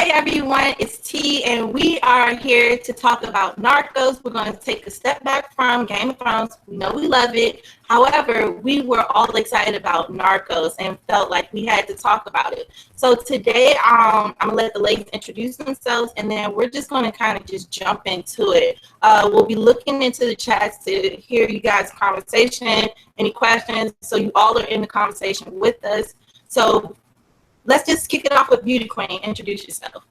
Hey everyone, it's T, and we are here to talk about Narcos. We're going to take a step back from Game of Thrones. We know we love it. However, we were all excited about Narcos and felt like we had to talk about it. So today, I'm going to let the ladies introduce themselves, and then we're just going to kind of just jump into it. We'll be looking into the chats to hear you guys' conversation, any questions, so you all are in the conversation with us. So let's just kick it off with Beauty Queen. Introduce yourself.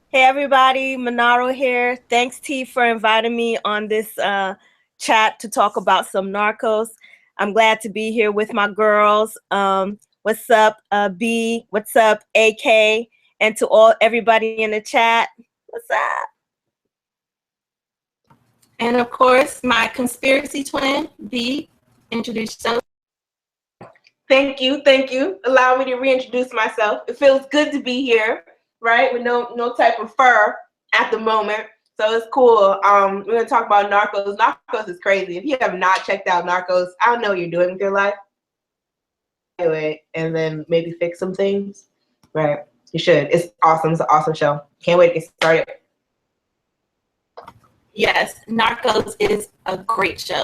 Hey everybody, Monaro here. Thanks T for inviting me on this chat to talk about some Narcos. I'm glad to be here with my girls. What's up, B? What's up, AK? And to everybody in the chat, what's up? And of course, my conspiracy twin, B. Introduce yourself. Thank you. Allow me to reintroduce myself. It feels good to be here, right? With no type of fur at the moment. So it's cool. We're gonna talk about Narcos. Narcos is crazy. If you have not checked out Narcos, I don't know what you're doing with your life. Anyway, and then maybe fix some things. Right. You should. It's awesome. It's an awesome show. Can't wait to get started. Yes, Narcos is a great show.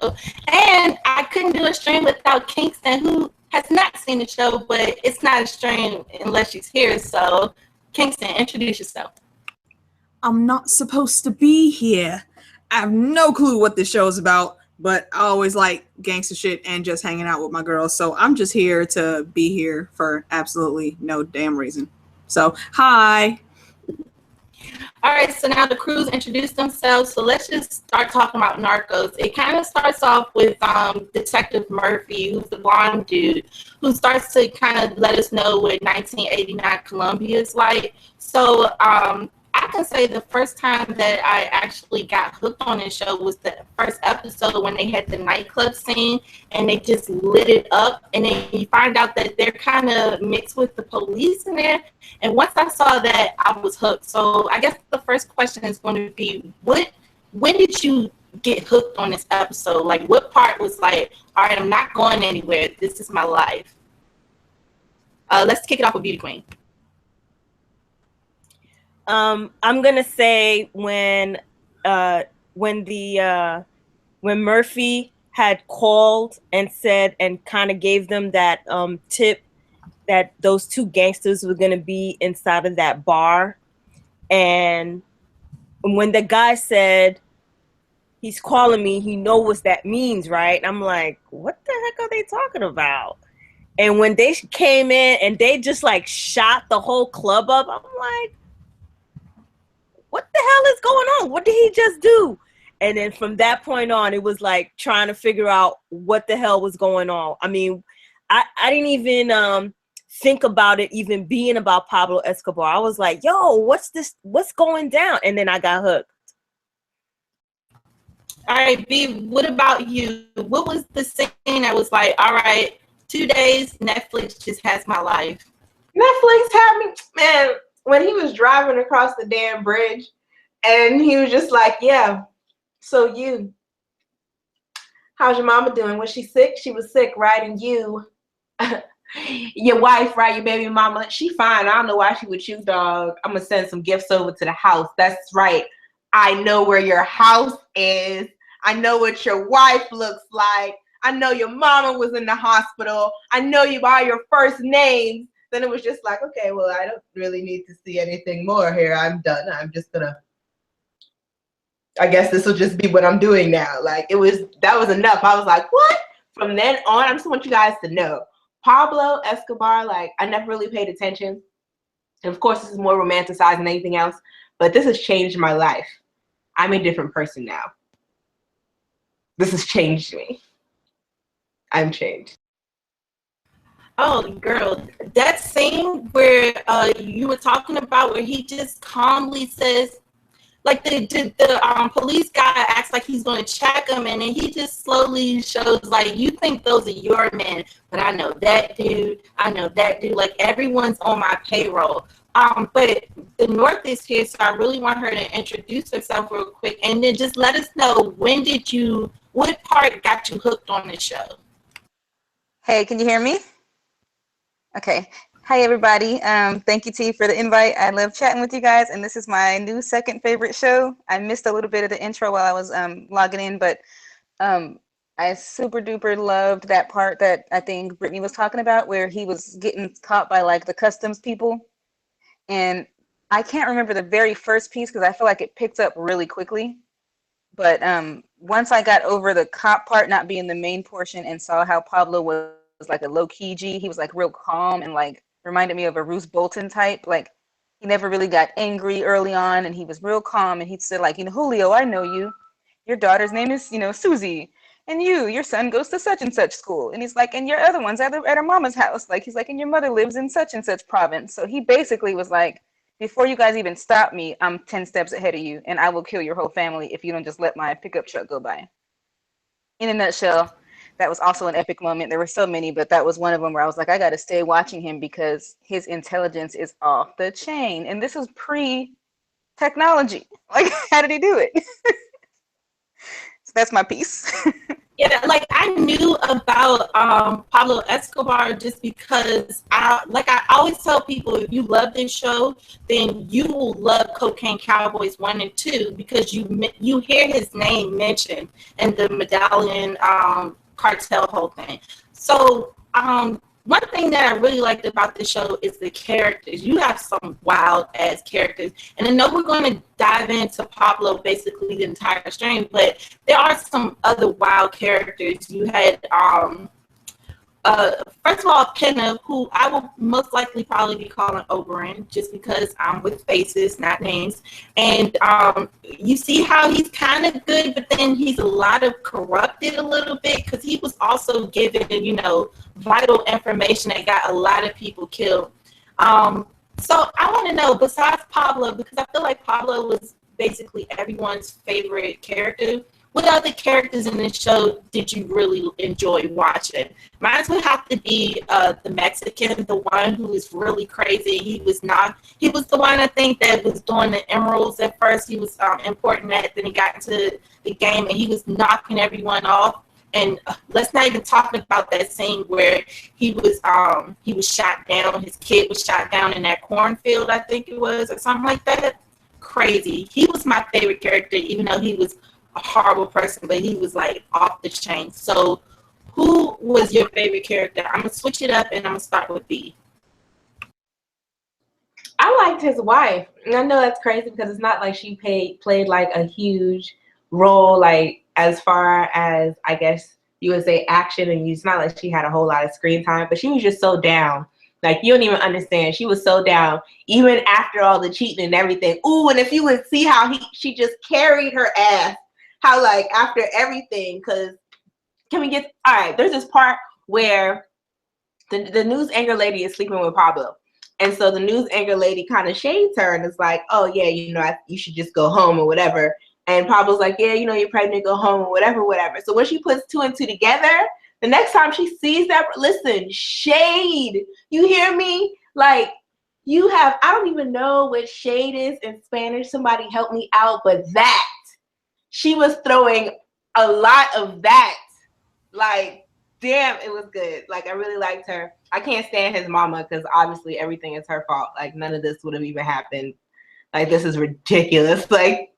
And I couldn't do a stream without Kingston, who has not seen the show, but it's not a stream unless she's here. So, Kingston, introduce yourself. I'm not supposed to be here. I have no clue what this show is about, but I always like gangster shit and just hanging out with my girls. So I'm just here to be here for absolutely no damn reason. So, hi. All right, so now the crews introduced themselves. So let's just start talking about Narcos. It kind of starts off with Detective Murphy, who's the blonde dude, who starts to kind of let us know what 1989 Colombia is like. So I can say the first time that I actually got hooked on this show was the first episode when they had the nightclub scene and they just lit it up, and then you find out that they're kind of mixed with the police in there. And once I saw that, I was hooked. So I guess the first question is going to be, when did you get hooked on this episode? Like, what part was like, all right, I'm not going anywhere. This is my life. Let's kick it off with Beauty Queen. I'm gonna say when Murphy had called and said and kind of gave them that tip that those two gangsters were gonna be inside of that bar, and when the guy said he's calling me, he knows what that means, right? I'm like, what the heck are they talking about? And when they came in and they just like shot the whole club up, I'm like, what the hell is going on? What did he just do? And then from that point on, it was like trying to figure out what the hell was going on. I mean, I didn't even think about it even being about Pablo Escobar. I was like, yo, what's this? What's going down? And then I got hooked. All right, B, what about you? What was the scene that was like, all right, 2 days, Netflix just has my life? Netflix had me, man. When he was driving across the damn bridge and he was just like, yeah, so you, how's your mama doing? Was she sick? She was sick, right? And you, your wife, right? Your baby mama, she fine. I don't know why she would you, dog. I'm going to send some gifts over to the house. That's right. I know where your house is. I know what your wife looks like. I know your mama was in the hospital. I know you by your first names. Then it was just like, okay, well, I don't really need to see anything more here. I'm done. I'm just gonna, I guess this will just be what I'm doing now. Like, that was enough. I was like, what? From then on, I just want you guys to know, Pablo Escobar, like, I never really paid attention. And of course, this is more romanticized than anything else, but this has changed my life. I'm a different person now. This has changed me. I'm changed. Oh, girl, that scene where you were talking about where he just calmly says, like the police guy acts like he's going to check him, and then he just slowly shows, like, you think those are your men, but I know that dude, like, everyone's on my payroll. But the North is here, so I really want her to introduce herself real quick, and then just let us know, what part got you hooked on the show? Hey, can you hear me? Okay. Hi, everybody. Thank you, T, for the invite. I love chatting with you guys, and this is my new second favorite show. I missed a little bit of the intro while I was logging in, but I super duper loved that part that I think Brittany was talking about, where he was getting caught by like the customs people. And I can't remember the very first piece because I feel like it picked up really quickly. But once I got over the cop part not being the main portion and saw how Pablo was like a low key G, he was like real calm and like reminded me of a Bruce Bolton type. Like he never really got angry early on, and he was real calm. And he said like, Julio, I know you. Your daughter's name is, Susie. And your son goes to such and such school. And he's like, and your other one's at her mama's house. Like, he's like, and your mother lives in such and such province. So he basically was like, before you guys even stop me, I'm 10 steps ahead of you, and I will kill your whole family if you don't just let my pickup truck go by. In a nutshell, that was also an epic moment. There were so many, but that was one of them where I was like, I got to stay watching him because his intelligence is off the chain. And this is pre-technology. Like, how did he do it? So that's my piece. Yeah, like I knew about Pablo Escobar just because I always tell people, if you love this show, then you will love Cocaine Cowboys 1 and 2 because you hear his name mentioned in the Medallion cartel whole thing. So one thing that I really liked about the show is the characters. You have some wild ass characters, and I know we're going to dive into Pablo basically the entire stream, but there are some other wild characters. You had first of all, Penna, who I will most likely probably be calling Oberon, just because I'm with faces, not names. And you see how he's kind of good, but then he's a lot of corrupted a little bit because he was also given, vital information that got a lot of people killed. So I want to know, besides Pablo, because I feel like Pablo was basically everyone's favorite character, what other characters in the show did you really enjoy watching? Mine would have to be the Mexican, the one who was really crazy. He was the one I think that was doing the emeralds at first. He was importing that, then he got into the game and he was knocking everyone off. And let's not even talk about that scene where he was shot down. His kid was shot down in that cornfield, I think it was, or something like that. Crazy. He was my favorite character, even though he was a horrible person, but he was like off the chain. So who was your favorite character? I'm gonna switch it up and I'm gonna start with B. I liked his wife, and I know that's crazy because it's not like she played like a huge role, like as far as I guess you would say action, and it's not like she had a whole lot of screen time, but she was just so down. Like, you don't even understand. She was so down, even after all the cheating and everything. Ooh, and if you would see how she just carried her ass. How, like, after everything, because all right, there's this part where the news anchor lady is sleeping with Pablo. And so the news anchor lady kind of shades her and is like, oh, yeah, you should just go home or whatever. And Pablo's like, yeah, you're pregnant, go home or whatever. So when she puts 2 and 2 together, the next time she sees that, listen, shade. You hear me? Like, I don't even know what shade is in Spanish. Somebody help me out, but that. She was throwing a lot of that. Like, damn, it was good. Like, I really liked her. I can't stand his mama because obviously everything is her fault. Like, none of this would have even happened. Like, this is ridiculous. Like,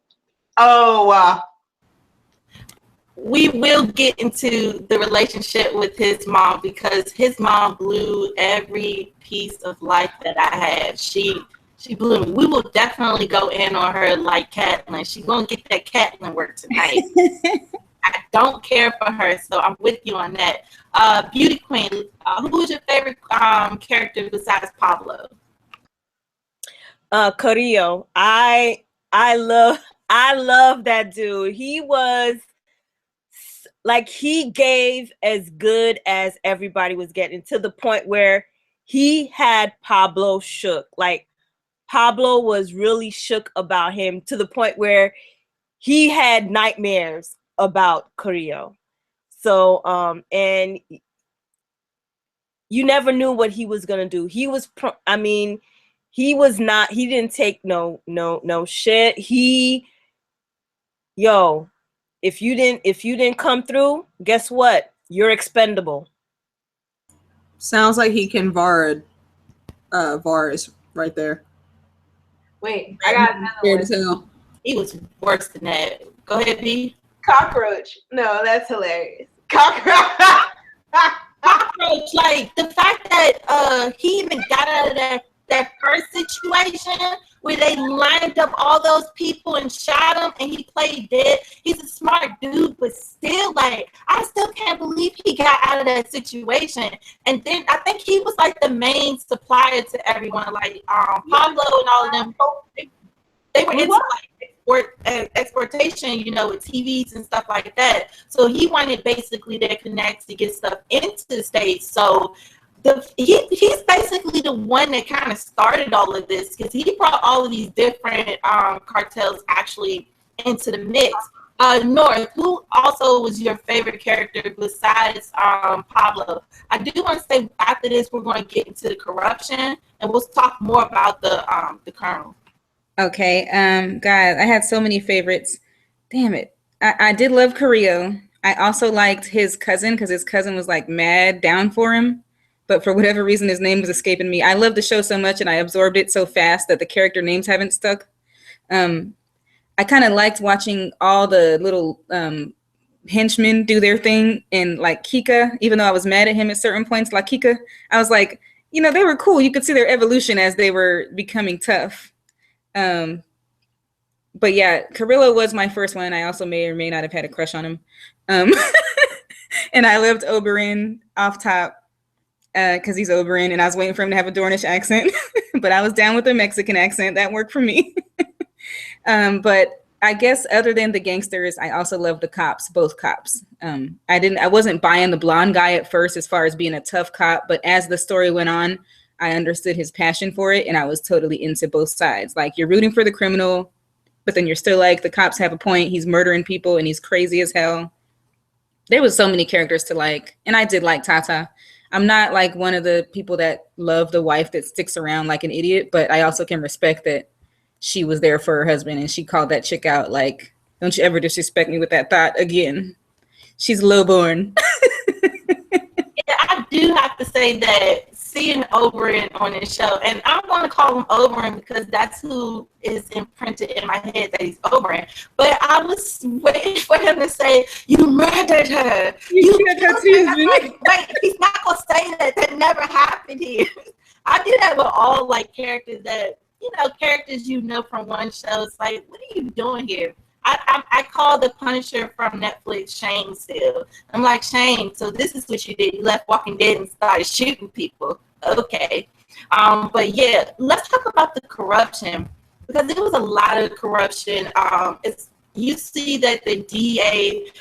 oh, wow. We will get into the relationship with his mom because his mom blew every piece of life that I had. She blew me. We will definitely go in on her like Catelyn. She's going to get that Catelyn work tonight. I don't care for her, so I'm with you on that. Beauty Queen, who was your favorite character besides Pablo? Carrillo. I love that dude. He was like, he gave as good as everybody was getting, to the point where he had Pablo shook. Like, Pablo was really shook about him, to the point where he had nightmares about Carrillo. So, and you never knew what he was gonna do. He didn't take no shit. If you didn't come through, guess what? You're expendable. Sounds like he can Varad. VAR is right there. Wait, I got another Scared one. as hell. He was worse than that. Go ahead, B. Cockroach. No, that's hilarious. Cockroach. Cockroach, like the fact that he even got out of that first situation where they lined up all those people and shot him and he played dead. He's a smart dude, but still, like, I still can't believe he got out of that situation. And then I think he was like the main supplier to everyone, like Pablo and all of them. They were into like exportation, you know, with TVs and stuff like that. So he wanted basically their connects to get stuff into the States. So he's basically the one that kind of started all of this, because he brought all of these different cartels actually into the mix. North, who also was your favorite character besides Pablo? I do want to say after this we're going to get into the corruption and we'll talk more about the colonel. Okay, guys, I had so many favorites. Damn it. I did love Carrillo. I also liked his cousin because his cousin was like mad down for him. But for whatever reason, his name was escaping me. I love the show so much and I absorbed it so fast that the character names haven't stuck. I kind of liked watching all the little henchmen do their thing. And like Kika, even though I was mad at him at certain points, like Kika, I was like, you know, they were cool. You could see their evolution as they were becoming tough. But yeah, Carrillo was my first one. I also may or may not have had a crush on him. And I loved Oberyn off top because he's Oberyn and I was waiting for him to have a Dornish accent, but I was down with the Mexican accent. That worked for me. But I guess other than the gangsters, I also love the cops, both cops. I wasn't buying the blonde guy at first as far as being a tough cop, but as the story went on, I understood his passion for it and I was totally into both sides. Like, you're rooting for the criminal, but then you're still like, the cops have a point. He's murdering people and he's crazy as hell. There was so many characters to like, and I did like Tata. I'm not like one of the people that love the wife that sticks around like an idiot, but I also can respect that she was there for her husband and she called that chick out like, don't you ever disrespect me with that thought again. She's lowborn. Yeah, I do have to say that seeing Oberyn on this show, and I'm going to call him Oberyn because that's who is imprinted in my head that he's Oberyn. But I was waiting for him to say, "You murdered her." You killed her. Like, wait, he's not going to say that. That never happened here. I do that with all like characters that characters from one show. It's like, what are you doing here? I call the Punisher from Netflix Shane still. I'm like, Shane, so this is what you did. You left Walking Dead and started shooting people. Okay. But yeah, let's talk about the corruption, because there was a lot of corruption. You see that the DA,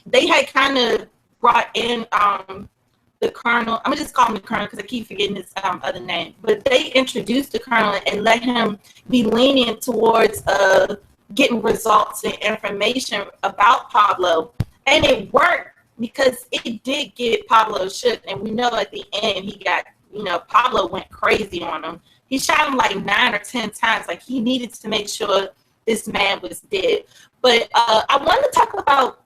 they had kind of brought in the colonel. I'm gonna just call him the colonel because I keep forgetting his other name. But they introduced the colonel and let him be lenient towards getting results and information about Pablo, and it worked because it did get Pablo shook. And we know at the end he got, Pablo went crazy on him. He shot him like 9 or 10 times. Like, he needed to make sure this man was dead. But I want to talk about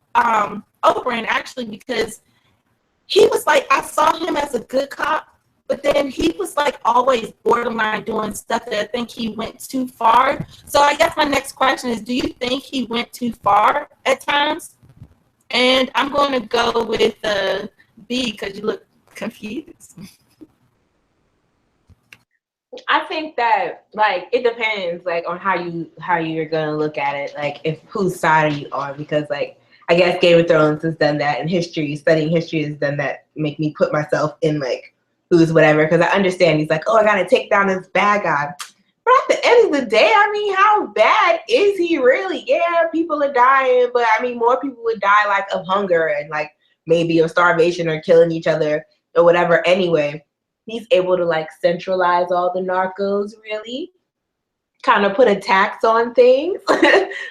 Oberyn actually, because he was like, I saw him as a good cop, but then he was like always borderline doing stuff that I think he went too far. So I guess my next question is, do you think he went too far at times? And I'm going to go with B because you look confused. I think that like it depends like on how you're gonna look at it, like if whose side are you on, because like I guess Game of Thrones has done that, and studying history has done that, make me put myself in like who's whatever, because I understand he's like, oh, I gotta take down this bad guy. But at the end of the day, I mean, how bad is he really? Yeah, people are dying, but I mean, more people would die like of hunger and like maybe of starvation or killing each other or whatever anyway. He's able to like centralize all the narcos, really kind of put a tax on things.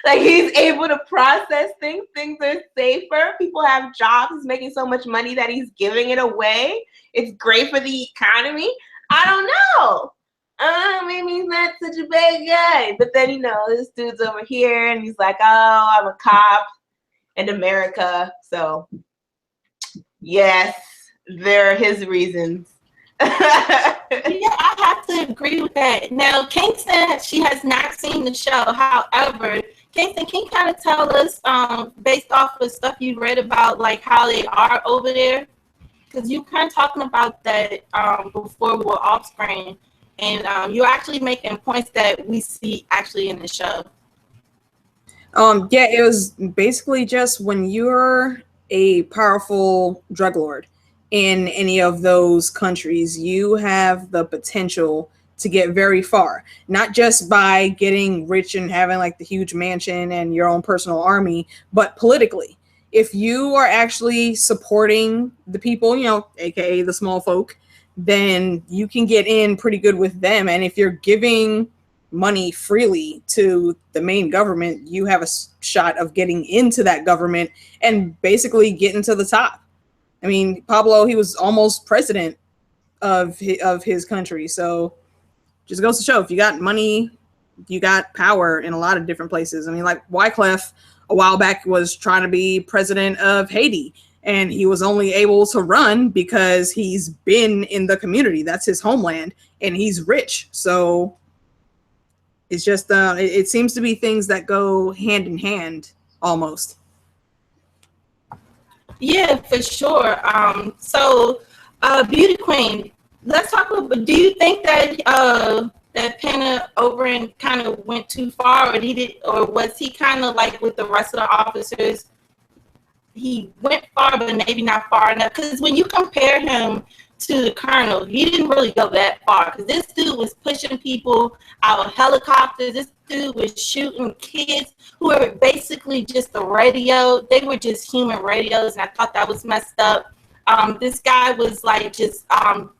Like, he's able to process things. Things are safer. People have jobs. He's making so much money that he's giving it away. It's great for the economy. I don't know. Maybe he's not such a bad guy. But then, this dude's over here and he's like, oh, I'm a cop in America. So, yes, there are his reasons. Yeah, I have to agree with that. Now, Kingston, she has not seen the show. However, Kingston, can you kind of tell us, based off of stuff you read about, like how they are over there? Because you kind of talking about that before we were off screen, and you're actually making points that we see actually in the show. Yeah, it was basically just when you're a powerful drug lord in any of those countries, you have the potential to get very far, not just by getting rich and having like the huge mansion and your own personal army, but politically. If you are actually supporting the people, you know, aka the small folk, then you can get in pretty good with them. And if you're giving money freely to the main government, you have a shot of getting into that government and basically getting to the top. I mean, Pablo, he was almost president of his country. So just goes to show, if you got money, you got power in a lot of different places. I mean, like Wyclef a while back was trying to be president of Haiti, and he was only able to run because he's been in the community. That's his homeland, and he's rich. So it's just it seems to be things that go hand in hand almost. Yeah, for sure. So, Beauty Queen, let's talk about. Do you think that that Penna Oberon kind of went too far, or was he kind of like with the rest of the officers? He went far, but maybe not far enough. Because when you compare him to the colonel, he didn't really go that far. Because this dude was pushing people out of helicopters. This dude was shooting kids who were basically just a radio. They were just human radios, and I thought that was messed up. This guy was like just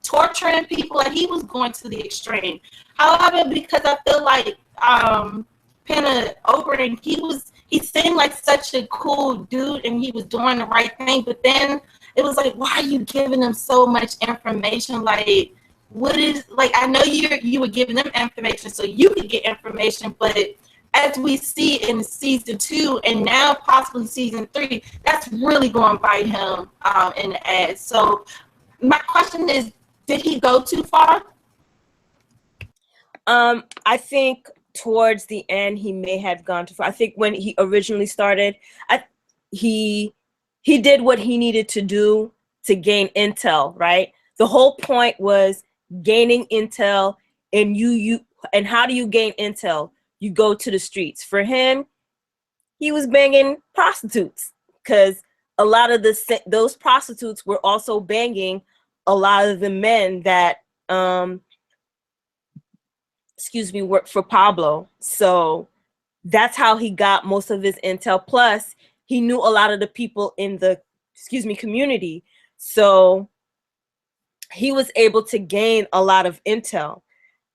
torturing people. Like, he was going to the extreme. However, because I feel like Penna Oberon, he seemed like such a cool dude, and he was doing the right thing. But then it was like, why are you giving them so much information? Like, what is, like, I know you were giving them information so you could get information, but as we see in season 2 and now possibly season 3, that's really going to bite him in the ass. So my question is, did he go too far? I think towards the end he may have gone too far. I think when he originally started, he did what he needed to do to gain intel, right? The whole point was gaining intel, and and how do you gain intel? You go to the streets. For him, he was banging prostitutes, because a lot of those prostitutes were also banging a lot of the men that worked for Pablo. So that's how he got most of his intel. Plus, he knew a lot of the people in the community. So he was able to gain a lot of intel.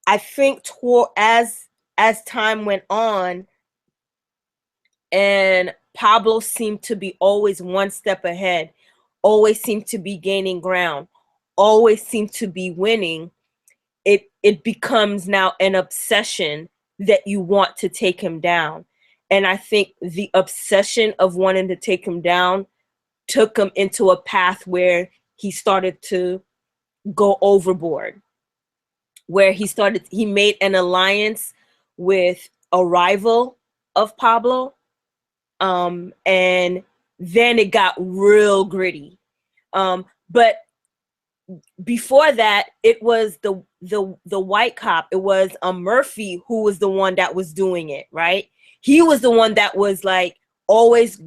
I think as time went on, and Pablo seemed to be always one step ahead, always seemed to be gaining ground, always seemed to be winning, it becomes now an obsession that you want to take him down. And I think the obsession of wanting to take him down took him into a path where he started to go overboard, where he made an alliance with a rival of Pablo. And then it got real gritty. But before that, it was the white cop. It was Murphy who was the one that was doing it, right? He was the one that was like always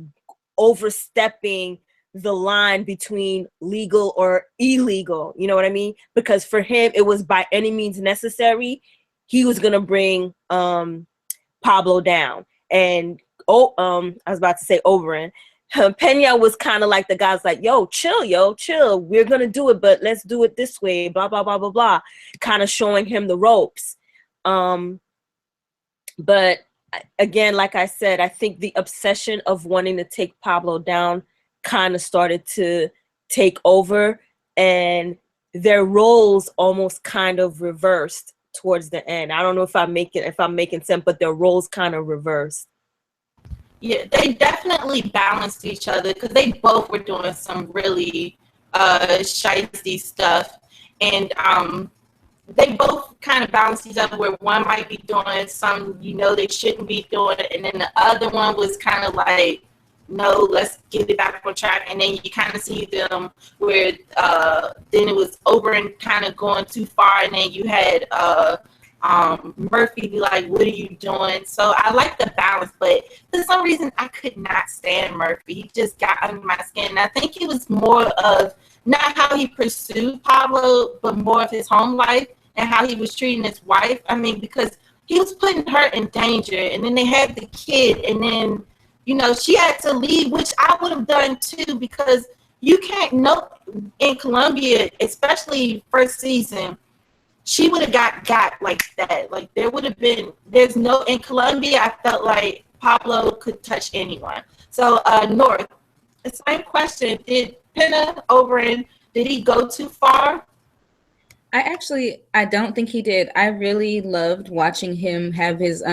overstepping the line between legal or illegal. You know what I mean? Because for him, it was by any means necessary. He was gonna bring Pablo down. And I was about to say Oberon. Pena was kind of like the guy's like, yo, chill. We're going to do it, but let's do it this way, blah, blah, blah, blah, blah. Kind of showing him the ropes. But again, like I said, I think the obsession of wanting to take Pablo down kind of started to take over, and their roles almost kind of reversed towards the end. I don't know if I'm making sense, but their roles kind of reversed. Yeah, they definitely balanced each other because they both were doing some really shiesty stuff. and they both kind of balance each other, where one might be doing some, they shouldn't be doing it, and then the other one was kind of like, no, let's get it back on track. And then you kind of see them where then it was over and kind of going too far, and then you had Murphy be like, what are you doing? So I like the balance, but for some reason I could not stand Murphy. He just got under my skin, and I think it was more of not how he pursued Pablo, but more of his home life and how he was treating his wife. I mean, because he was putting her in danger, and then they had the kid, and then she had to leave, which I would have done too, because you can't know in Colombia, especially first season, she would have got like that. Like in Colombia, I felt like Pablo could touch anyone. So North, the same question, did Penna did he go too far? I don't think he did. I really loved watching him have his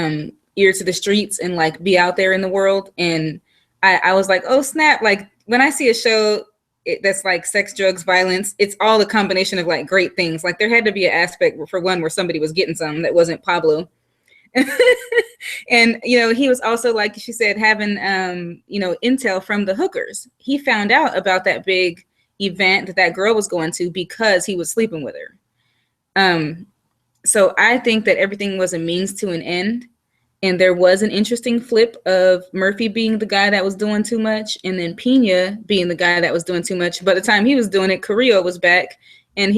ear to the streets and like be out there in the world. And I was like, oh snap. Like when I see a show that's like sex, drugs, violence, it's all a combination of like great things. Like there had to be an aspect for one where somebody was getting something that wasn't Pablo. And he was also, like she said, having intel from the hookers. He found out about that big event that girl was going to because he was sleeping with her. So I think that everything was a means to an end. And there was an interesting flip of Murphy being the guy that was doing too much, and then Pena being the guy that was doing too much. By the time he was doing it, Carrillo was back, and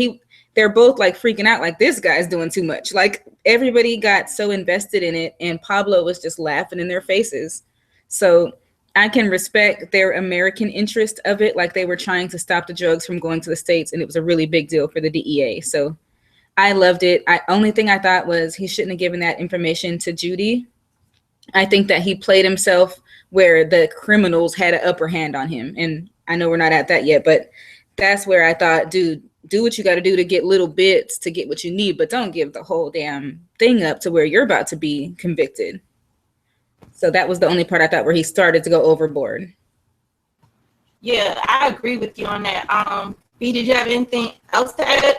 they're both like freaking out, like this guy's doing too much. Like everybody got so invested in it, and Pablo was just laughing in their faces. So I can respect their American interest of it, like they were trying to stop the drugs from going to the States, and it was a really big deal for the DEA. So I loved it. Only thing I thought was he shouldn't have given that information to Judy. I think that he played himself where the criminals had an upper hand on him. And I know we're not at that yet, but that's where I thought, dude, do what you got to do to get little bits to get what you need, but don't give the whole damn thing up to where you're about to be convicted. So that was the only part I thought where he started to go overboard. Yeah, I agree with you on that. B, did you have anything else to add?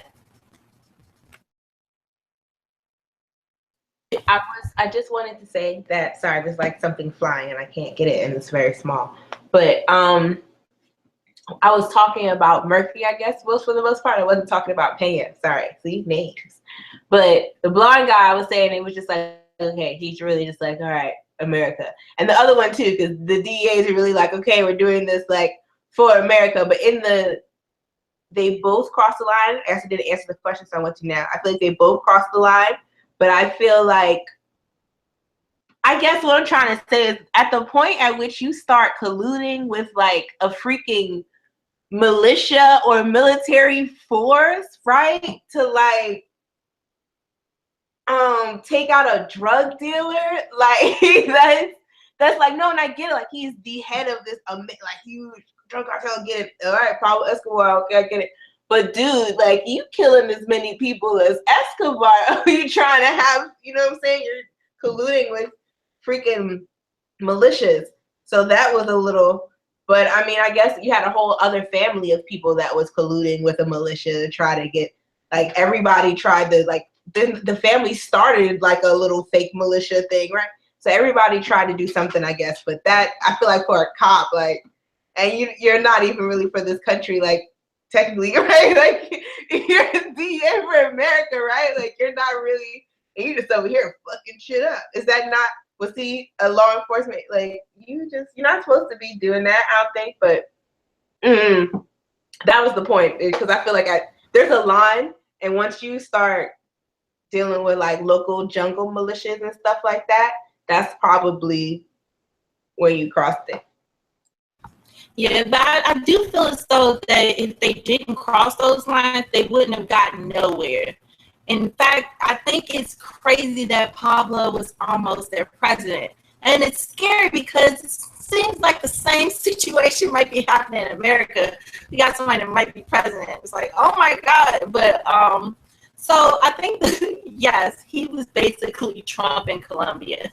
I just wanted to say that, sorry, there's like something flying and I can't get it and it's very small. But I was talking about Murphy, I guess, well, for the most part. I wasn't talking about Pena. Sorry, see, names. But the blonde guy, I was saying, it was just like, okay, he's really just like, all right, America. And the other one too, because the DEAs are really like, okay, we're doing this like for America. But they both crossed the line. I actually didn't answer the question, so I went to now. I feel like they both crossed the line. But I feel like, I guess what I'm trying to say is at the point at which you start colluding with like a freaking militia or military force, right? To like take out a drug dealer, like that's like, no, and I get it. Like he's the head of this like huge drug cartel. Get it? All right, Pablo Escobar. Okay, I get it. But dude, like you killing as many people as Escobar. Are you trying to have, you know what I'm saying? You're colluding with freaking militias. So that was a little, but I mean, I guess you had a whole other family of people that was colluding with a militia to try to get, like everybody tried to, like, then the family started like a little fake militia thing, right? So everybody tried to do something, I guess. But that, I feel like for a cop, like, and you're not even really for this country, like, technically, right? Like, you're a DA for America, right? Like, you're not really, and you just over here fucking shit up. Is that not, was he a law enforcement? Like, you're not supposed to be doing that, I don't think, but that was the point. Because I feel like there's a line, and once you start dealing with, like, local jungle militias and stuff like that, that's probably when you crossed it. Yeah, but I do feel as though that if they didn't cross those lines, they wouldn't have gotten nowhere. In fact, I think it's crazy that Pablo was almost their president. And it's scary because it seems like the same situation might be happening in America. We got somebody that might be president. It's like, oh my God. But so I think, yes, he was basically Trump in Colombia.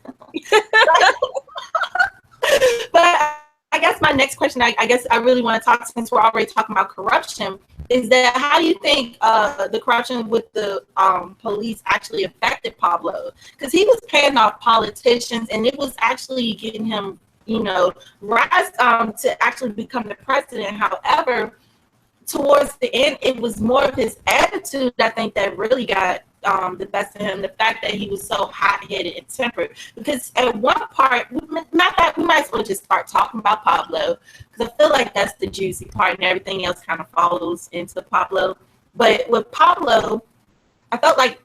But I guess my next question, I guess I really want to talk, since we're already talking about corruption, is that how do you think the corruption with the police actually affected Pablo? Because he was paying off politicians, and it was actually getting him, rise to actually become the president. However, towards the end, it was more of his attitude, I think, that really got the best of him. The fact that he was so hot-headed and tempered. Because at one part, we might as well just start talking about Pablo, because I feel like that's the juicy part, and everything else kind of follows into Pablo. But with Pablo, I felt like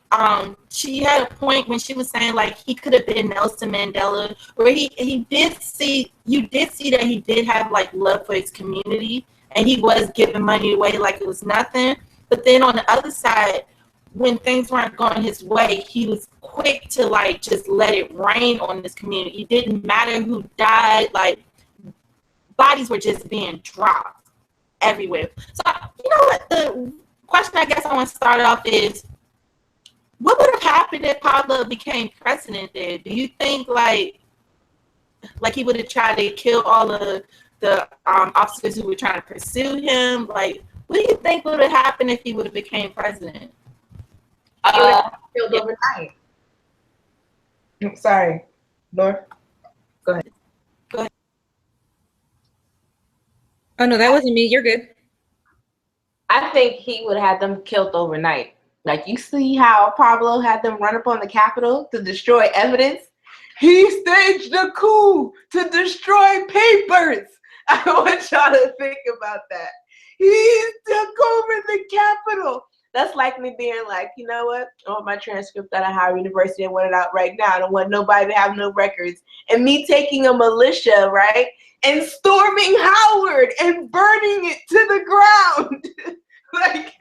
she had a point when she was saying like he could have been Nelson Mandela, where you did see that he did have like love for his community, and he was giving money away like it was nothing. But then on the other side, when things weren't going his way, he was quick to like just let it rain on this community. It didn't matter who died, like bodies were just being dropped everywhere. So you know what, the question I guess I want to start off is, what would have happened if Pablo became president there? Do you think like he would have tried to kill all of the officers who were trying to pursue him? Like, what do you think would have happened if he would have became president? Killed overnight. Sorry, Laura. Go ahead. Oh no, that wasn't me. You're good. I think he would have had them killed overnight. Like, you see how Pablo had them run up on the Capitol to destroy evidence? He staged a coup to destroy papers. I want y'all to think about that. He took over the Capitol. That's like me being like, you know what? I want my transcript out of Howard University and want it out right now. I don't want nobody to have no records. And me taking a militia, right? And storming Howard and burning it to the ground. Like,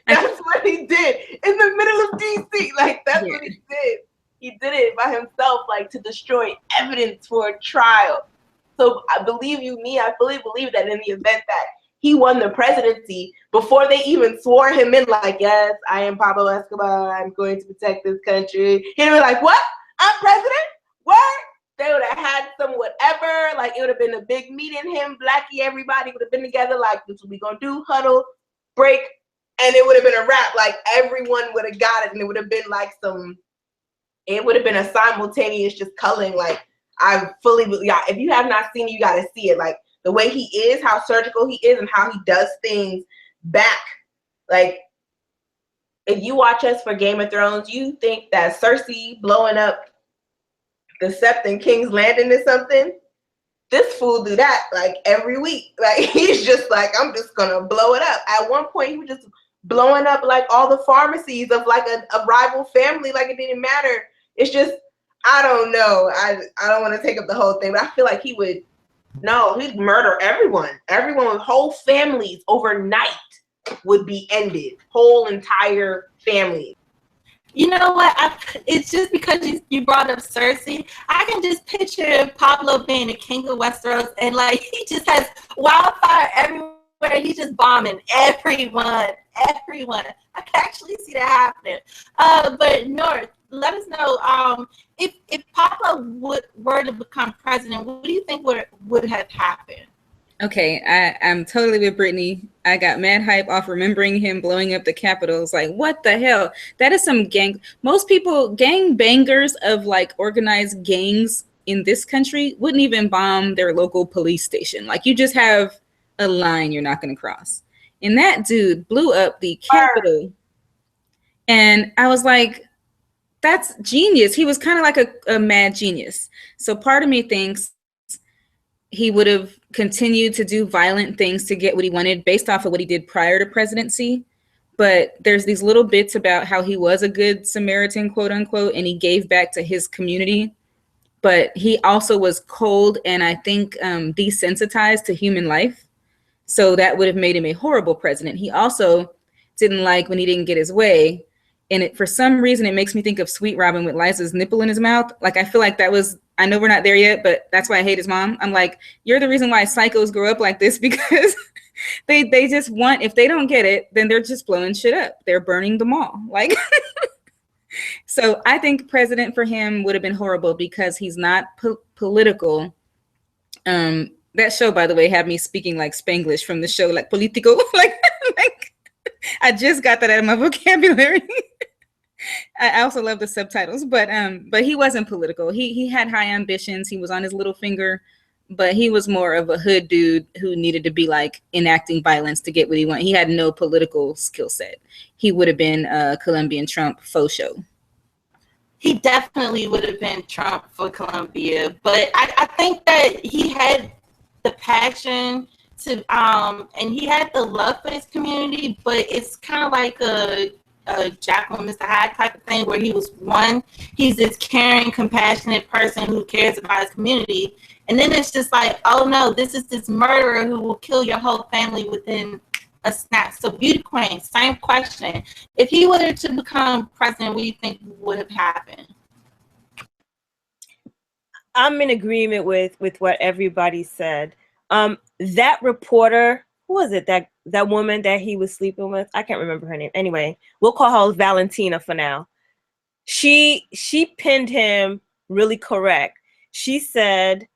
that's what he did in the middle of DC. Like, that's what he did. He did it by himself, like, to destroy evidence for a trial. So I believe you me, I fully believe that in the event that he won the presidency, before they even swore him in, like, yes, I am Pablo Escobar, I'm going to protect this country, he'd be like, what? I'm president? What? They would have had some whatever, like, it would have been a big meeting, him, Blackie, everybody would have been together, like, this is what we gonna do, huddle, break, and it would have been a wrap. Like, everyone would have got it, and it would have been like it would have been a simultaneous just culling. Like, I fully, yeah, if you have not seen it, you got to see it. Like, the way he is, how surgical he is, and how he does things back. Like, if you watch us for Game of Thrones, you think that Cersei blowing up the Sept in King's Landing is something? This fool do that like every week. Like, he's just like, I'm just gonna blow it up. At one point, he was just blowing up like all the pharmacies of like a rival family. Like, it didn't matter. It's just, I don't know. I don't want to take up the whole thing, but I feel like he'd murder everyone. Everyone with whole families overnight would be ended. Whole entire families. You know what? It's just because you brought up Cersei. I can just picture Pablo being the king of Westeros, and like he just has wildfire everywhere. He's just bombing everyone. I can actually see that happening. But North, let us know if Pablo were to become president, what do you think would have happened? Okay, I'm totally with Brittany. I got mad hype off remembering him blowing up the Capitol. It's like, what the hell? That is some most people, gang bangers of like organized gangs in this country wouldn't even bomb their local police station. Like, you just have a line you're not going to cross. And that dude blew up the Capitol. And I was like, that's genius. He was kind of like a mad genius. So part of me thinks he would have continued to do violent things to get what he wanted based off of what he did prior to presidency. But there's these little bits about how he was a good Samaritan, quote unquote, and he gave back to his community. But he also was cold and I think desensitized to human life. So that would have made him a horrible president. He also didn't like when he didn't get his way. And for some reason, it makes me think of Sweet Robin with Liza's nipple in his mouth. Like, I feel like that was, I know we're not there yet, but that's why I hate his mom. I'm like, you're the reason why psychos grow up like this, because they just want, if they don't get it, then they're just blowing shit up. They're burning the mall. Like, so I think president for him would have been horrible because he's not political. That show, by the way, had me speaking like Spanglish from the show, like Politico. like I just got that out of my vocabulary. I also love the subtitles, but he wasn't political. He had high ambitions. He was on his little finger, but he was more of a hood dude who needed to be like enacting violence to get what he wanted. He had no political skill set. He would have been a Colombian Trump faux show. He definitely would have been Trump for Colombia, but I think that he had the passion to and he had the love for his community, but it's kind of like a Jackal and Mr. Hyde type of thing where he's this caring, compassionate person who cares about his community, and then it's just like, oh no, this is this murderer who will kill your whole family within a snap. So Beauty Queen, same question. If he were to become president, what do you think would have happened? I'm in agreement with what everybody said. That reporter, who was it? That woman that he was sleeping with? I can't remember her name. Anyway, we'll call her Valentina for now. She pinned him really correct. She said,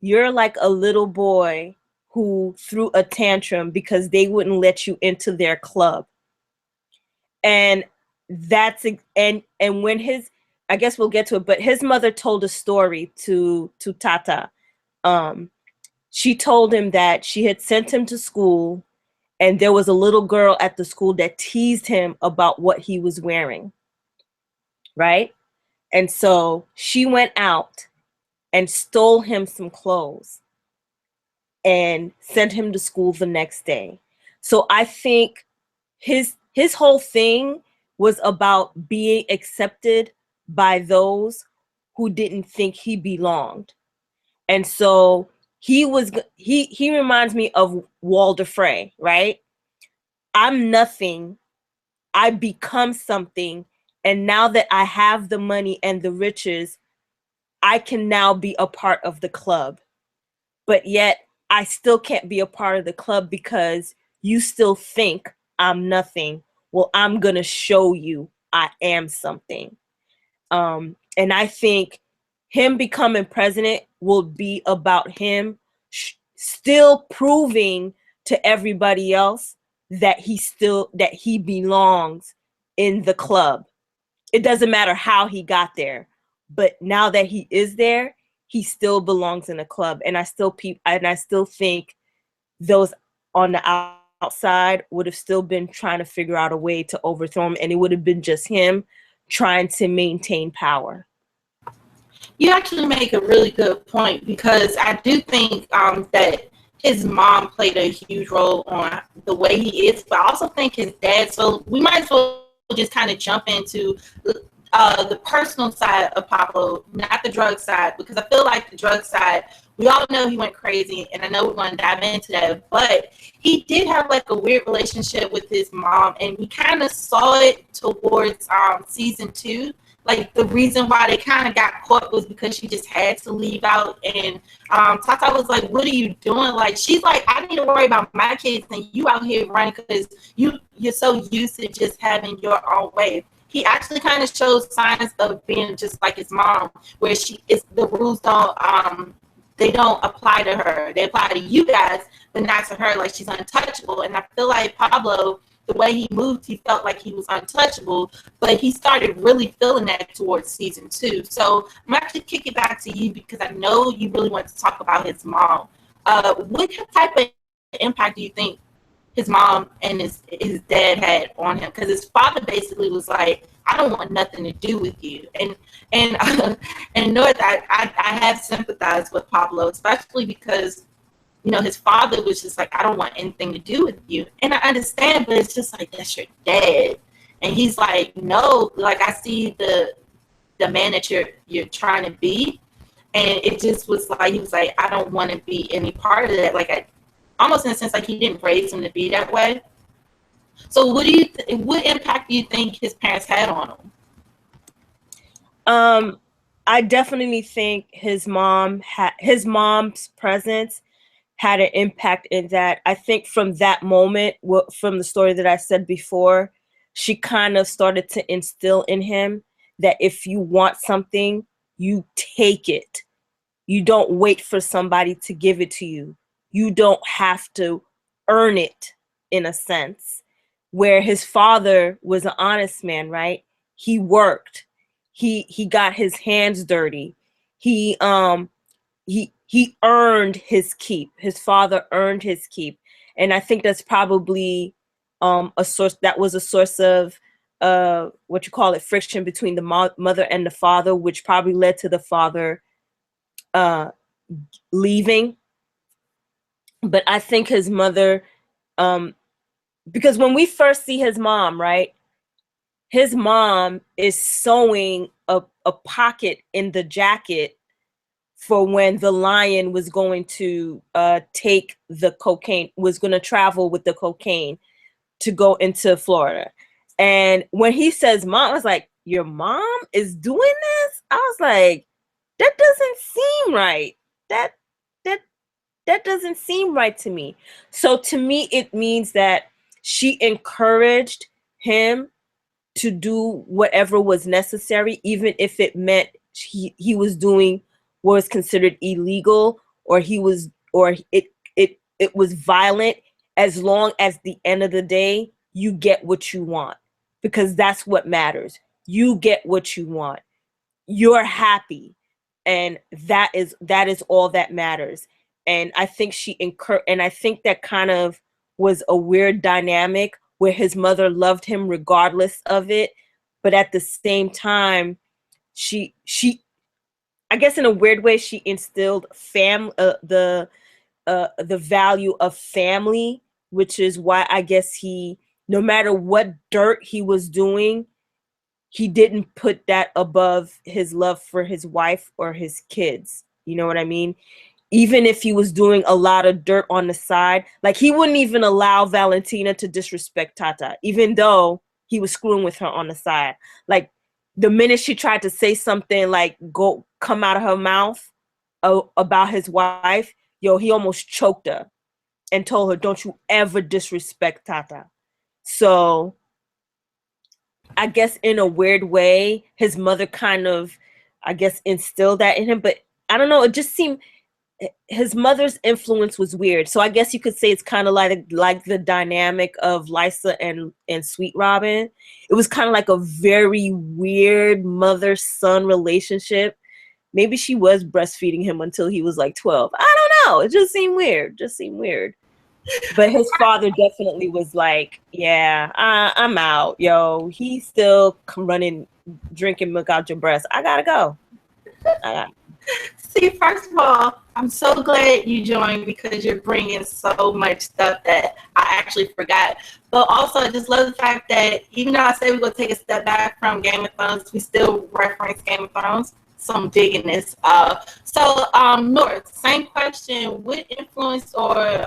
"You're like a little boy who threw a tantrum because they wouldn't let you into their club." And that's and when his, I guess we'll get to it, but his mother told a story to Tata. She told him that she had sent him to school and there was a little girl at the school that teased him about what he was wearing, right? And so she went out and stole him some clothes and sent him to school the next day. So I think his whole thing was about being accepted by those who didn't think he belonged. And so he reminds me of Walder Frey, right? I'm nothing, I become something, and now that I have the money and the riches, I can now be a part of the club. But yet I still can't be a part of the club because you still think I'm nothing. Well, I'm gonna show you I am something. And I think him becoming president will be about him still proving to everybody else that he belongs in the club. It doesn't matter how he got there, but now that he is there, he still belongs in a club. And I still think those on the outside would have still been trying to figure out a way to overthrow him, and it would have been just him trying to maintain power. You actually make a really good point, because I do think that his mom played a huge role on the way he is, but I also think his dad. So we might as well just kind of jump into the personal side of Pablo, not the drug side, because I feel like the drug side, we all know he went crazy, and I know we're going to dive into that, but he did have like a weird relationship with his mom, and we kind of saw it towards season 2. Like, the reason why they kind of got caught was because she just had to leave out. And Tata was like, what are you doing? Like, she's like, I need to worry about my kids, and you out here running because you're so used to just having your own way. He actually kind of shows signs of being just like his mom, where the rules they don't apply to her. They apply to you guys, but not to her. Like, she's untouchable. And I feel like Pablo, the way he moved, he felt like he was untouchable, but he started really feeling that towards season 2. So I'm actually kicking back to you, because I know you really want to talk about his mom. What type of impact do you think his mom and his dad had on him? Because his father basically was like, I don't want nothing to do with you. And North, I have sympathized with Pablo, especially because, you know, his father was just like, I don't want anything to do with you. And I understand, but it's just like, that's your dad. And he's like, no, like, I see the man that you're trying to be. And it just was like, he was like, I don't want to be any part of that. Like, almost in a sense, like, he didn't raise him to be that way. So what impact do you think his parents had on him? I definitely think his mom's presence had an impact in that. I think from that moment, from the story that I said before, she kind of started to instill in him that if you want something, you take it. You don't wait for somebody to give it to you. You don't have to earn it, in a sense. where his father was an honest man, right? He worked. He got his hands dirty. He earned his keep. His father earned his keep. And I think that's probably a source of what you call it, friction between the mother and the father, which probably led to the father leaving. But I think his mother, because when we first see his mom, right, his mom is sewing a pocket in the jacket for when the lion was going to take the cocaine, was going to travel with the cocaine to go into Florida. And when he says mom, I was like, your mom is doing this? I was like, that doesn't seem right. That doesn't seem right to me. So to me, it means that she encouraged him to do whatever was necessary, even if it meant he was doing what was considered illegal, or it was violent, as long as the end of the day you get what you want, because that's what matters. You get what you want. You're happy, and that is all that matters. And I think and I think that kind of was a weird dynamic where his mother loved him regardless of it, but at the same time, she I guess in a weird way, she instilled the value of family, which is why I guess no matter what dirt he was doing, he didn't put that above his love for his wife or his kids. You know what I mean? Even if he was doing a lot of dirt on the side, like he wouldn't even allow Valentina to disrespect Tata, even though he was screwing with her on the side. Like the minute she tried to say something like come out of her mouth about his wife, he almost choked her and told her, don't you ever disrespect Tata. So I guess in a weird way, his mother kind of, I guess, instilled that in him. But I don't know, it just seemed his mother's influence was weird. So I guess you could say it's kind of like the dynamic of Lysa and Sweet Robin. It was kind of like a very weird mother-son relationship. Maybe she was breastfeeding him until he was like 12. I don't know. It just seemed weird. But his father definitely was like, yeah, I'm out, yo. He's still running, drinking milk out your breast. I gotta go. See, first of all, I'm so glad you joined because you're bringing so much stuff that I actually forgot. But also, I just love the fact that even though I say we're going to take a step back from Game of Thrones, we still reference Game of Thrones. So I'm digging this. North, same question. What influence or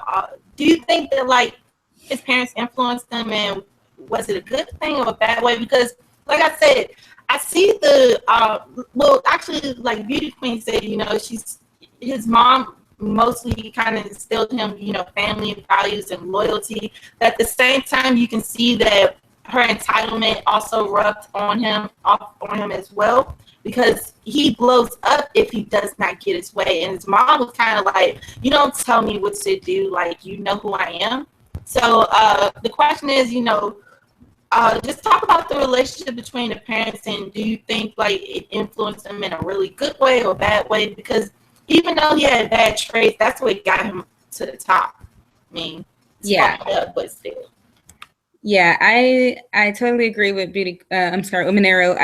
do you think that, like, his parents influenced him, and was it a good thing or a bad way? Because, like I said, I see actually, like Beauty Queen said, his mom mostly kind of instilled him, family values and loyalty. But at the same time, you can see that her entitlement also rubbed off on him as well, because he blows up if he does not get his way. And his mom was kind of like, you don't tell me what to do, like, you know who I am. So the question is, just talk about the relationship between the parents, and do you think like it influenced him in a really good way or bad way? Because even though he had bad traits, that's what got him to the top. I mean, yeah, but still. Yeah, I totally agree with Beauty. I'm sorry, Umanero.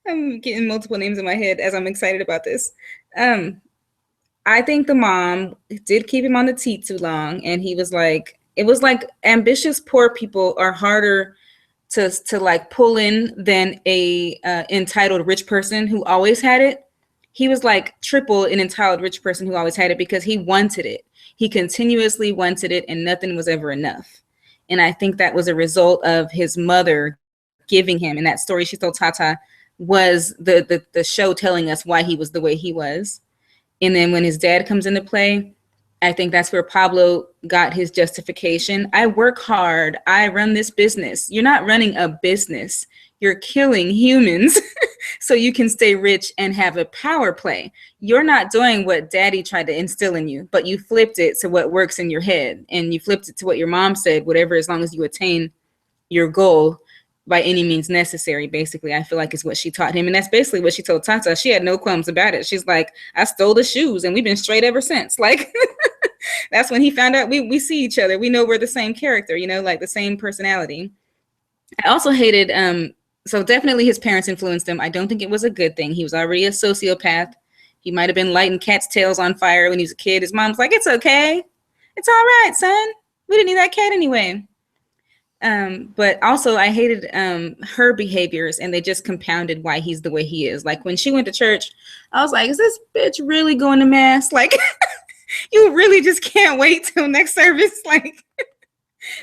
I'm getting multiple names in my head as I'm excited about this. I think the mom did keep him on the teat too long, and he was like, it was like ambitious poor people are harder to like pull in than a entitled rich person who always had it. He was like triple an entitled rich person who always had it because he wanted it. He continuously wanted it, and nothing was ever enough. And I think that was a result of his mother giving him. And that story she told Tata was the show telling us why he was the way he was. And then when his dad comes into play, I think that's where Pablo got his justification. I work hard. I run this business. You're not running a business. You're killing humans so you can stay rich and have a power play. You're not doing what daddy tried to instill in you, but you flipped it to what works in your head, and you flipped it to what your mom said, whatever, as long as you attain your goal by any means necessary, basically. I feel like is what she taught him. And that's basically what she told Tata. She had no qualms about it. She's like, I stole the shoes and we've been straight ever since. Like, that's when he found out we see each other. We know we're the same character, you know, like the same personality. I also hated, so definitely his parents influenced him. I don't think it was a good thing. He was already a sociopath. He might have been lighting cats' tails on fire when he was a kid. His mom's like, it's okay. It's all right, son. We didn't need that cat anyway. But also I hated her behaviors, and they just compounded why he's the way he is. Like when she went to church, I was like, is this bitch really going to mass? Like, you really just can't wait till next service. Like,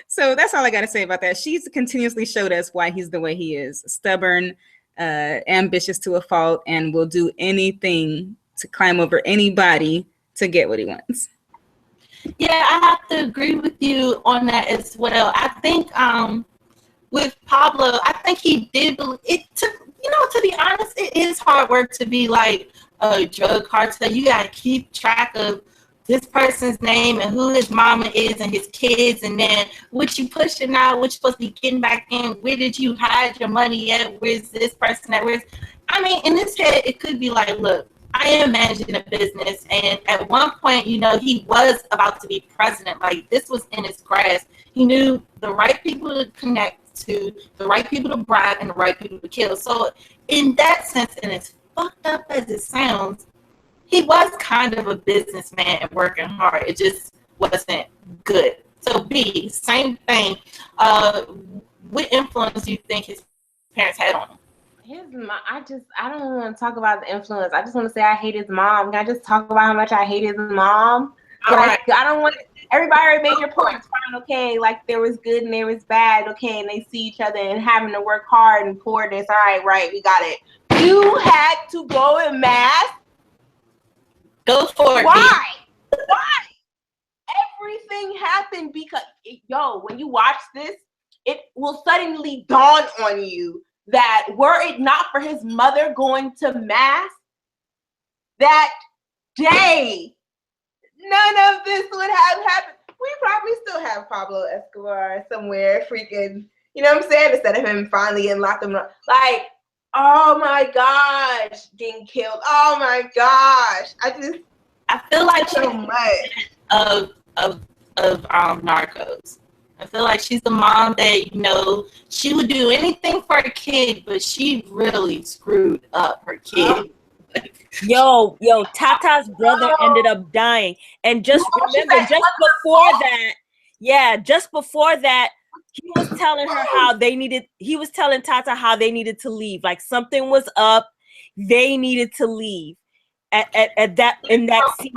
so that's all I got to say about that. She's continuously showed us why he's the way he is. Stubborn, ambitious to a fault, and will do anything to climb over anybody to get what he wants. Yeah, I have to agree with you on that as well. I think with Pablo, I think he did believe it. To be honest, it is hard work to be like a drug cartel. You got to keep track of this person's name and who his mama is and his kids, and then what you pushing out, what you supposed to be getting back in. Where did you hide your money at? Where's this person at? I mean, in his head, it could be like, look, I am managing a business, and at one point, he was about to be president. Like, this was in his grasp. He knew the right people to connect to, the right people to bribe, and the right people to kill. So, in that sense, and as fucked up as it sounds, he was kind of a businessman and working hard. It just wasn't good. So, B, same thing. What influence do you think his parents had on him? I don't want to talk about the influence. I just want to say I hate his mom. Can I just talk about how much I hate his mom? Right. I don't want everybody already made your points. Fine, okay. Like there was good and there was bad. Okay, and they see each other and having to work hard and pour this. All right, we got it. You had to go en masse. Go for it. Why? Everything happened because when you watch this, it will suddenly dawn on you that were it not for his mother going to mass that day, none of this would have happened. We probably still have Pablo Escobar somewhere freaking, you know what I'm saying? Instead of him finally getting locked up. Like, oh my gosh, getting killed. Oh my gosh. I feel like so much of Narcos. I feel like she's the mom that, she would do anything for a kid, but she really screwed up her kid. Yo, Tata's brother ended up dying. And just remember, just before that, he was telling her he was telling Tata how they needed to leave. Like something was up. They needed to leave in that scene.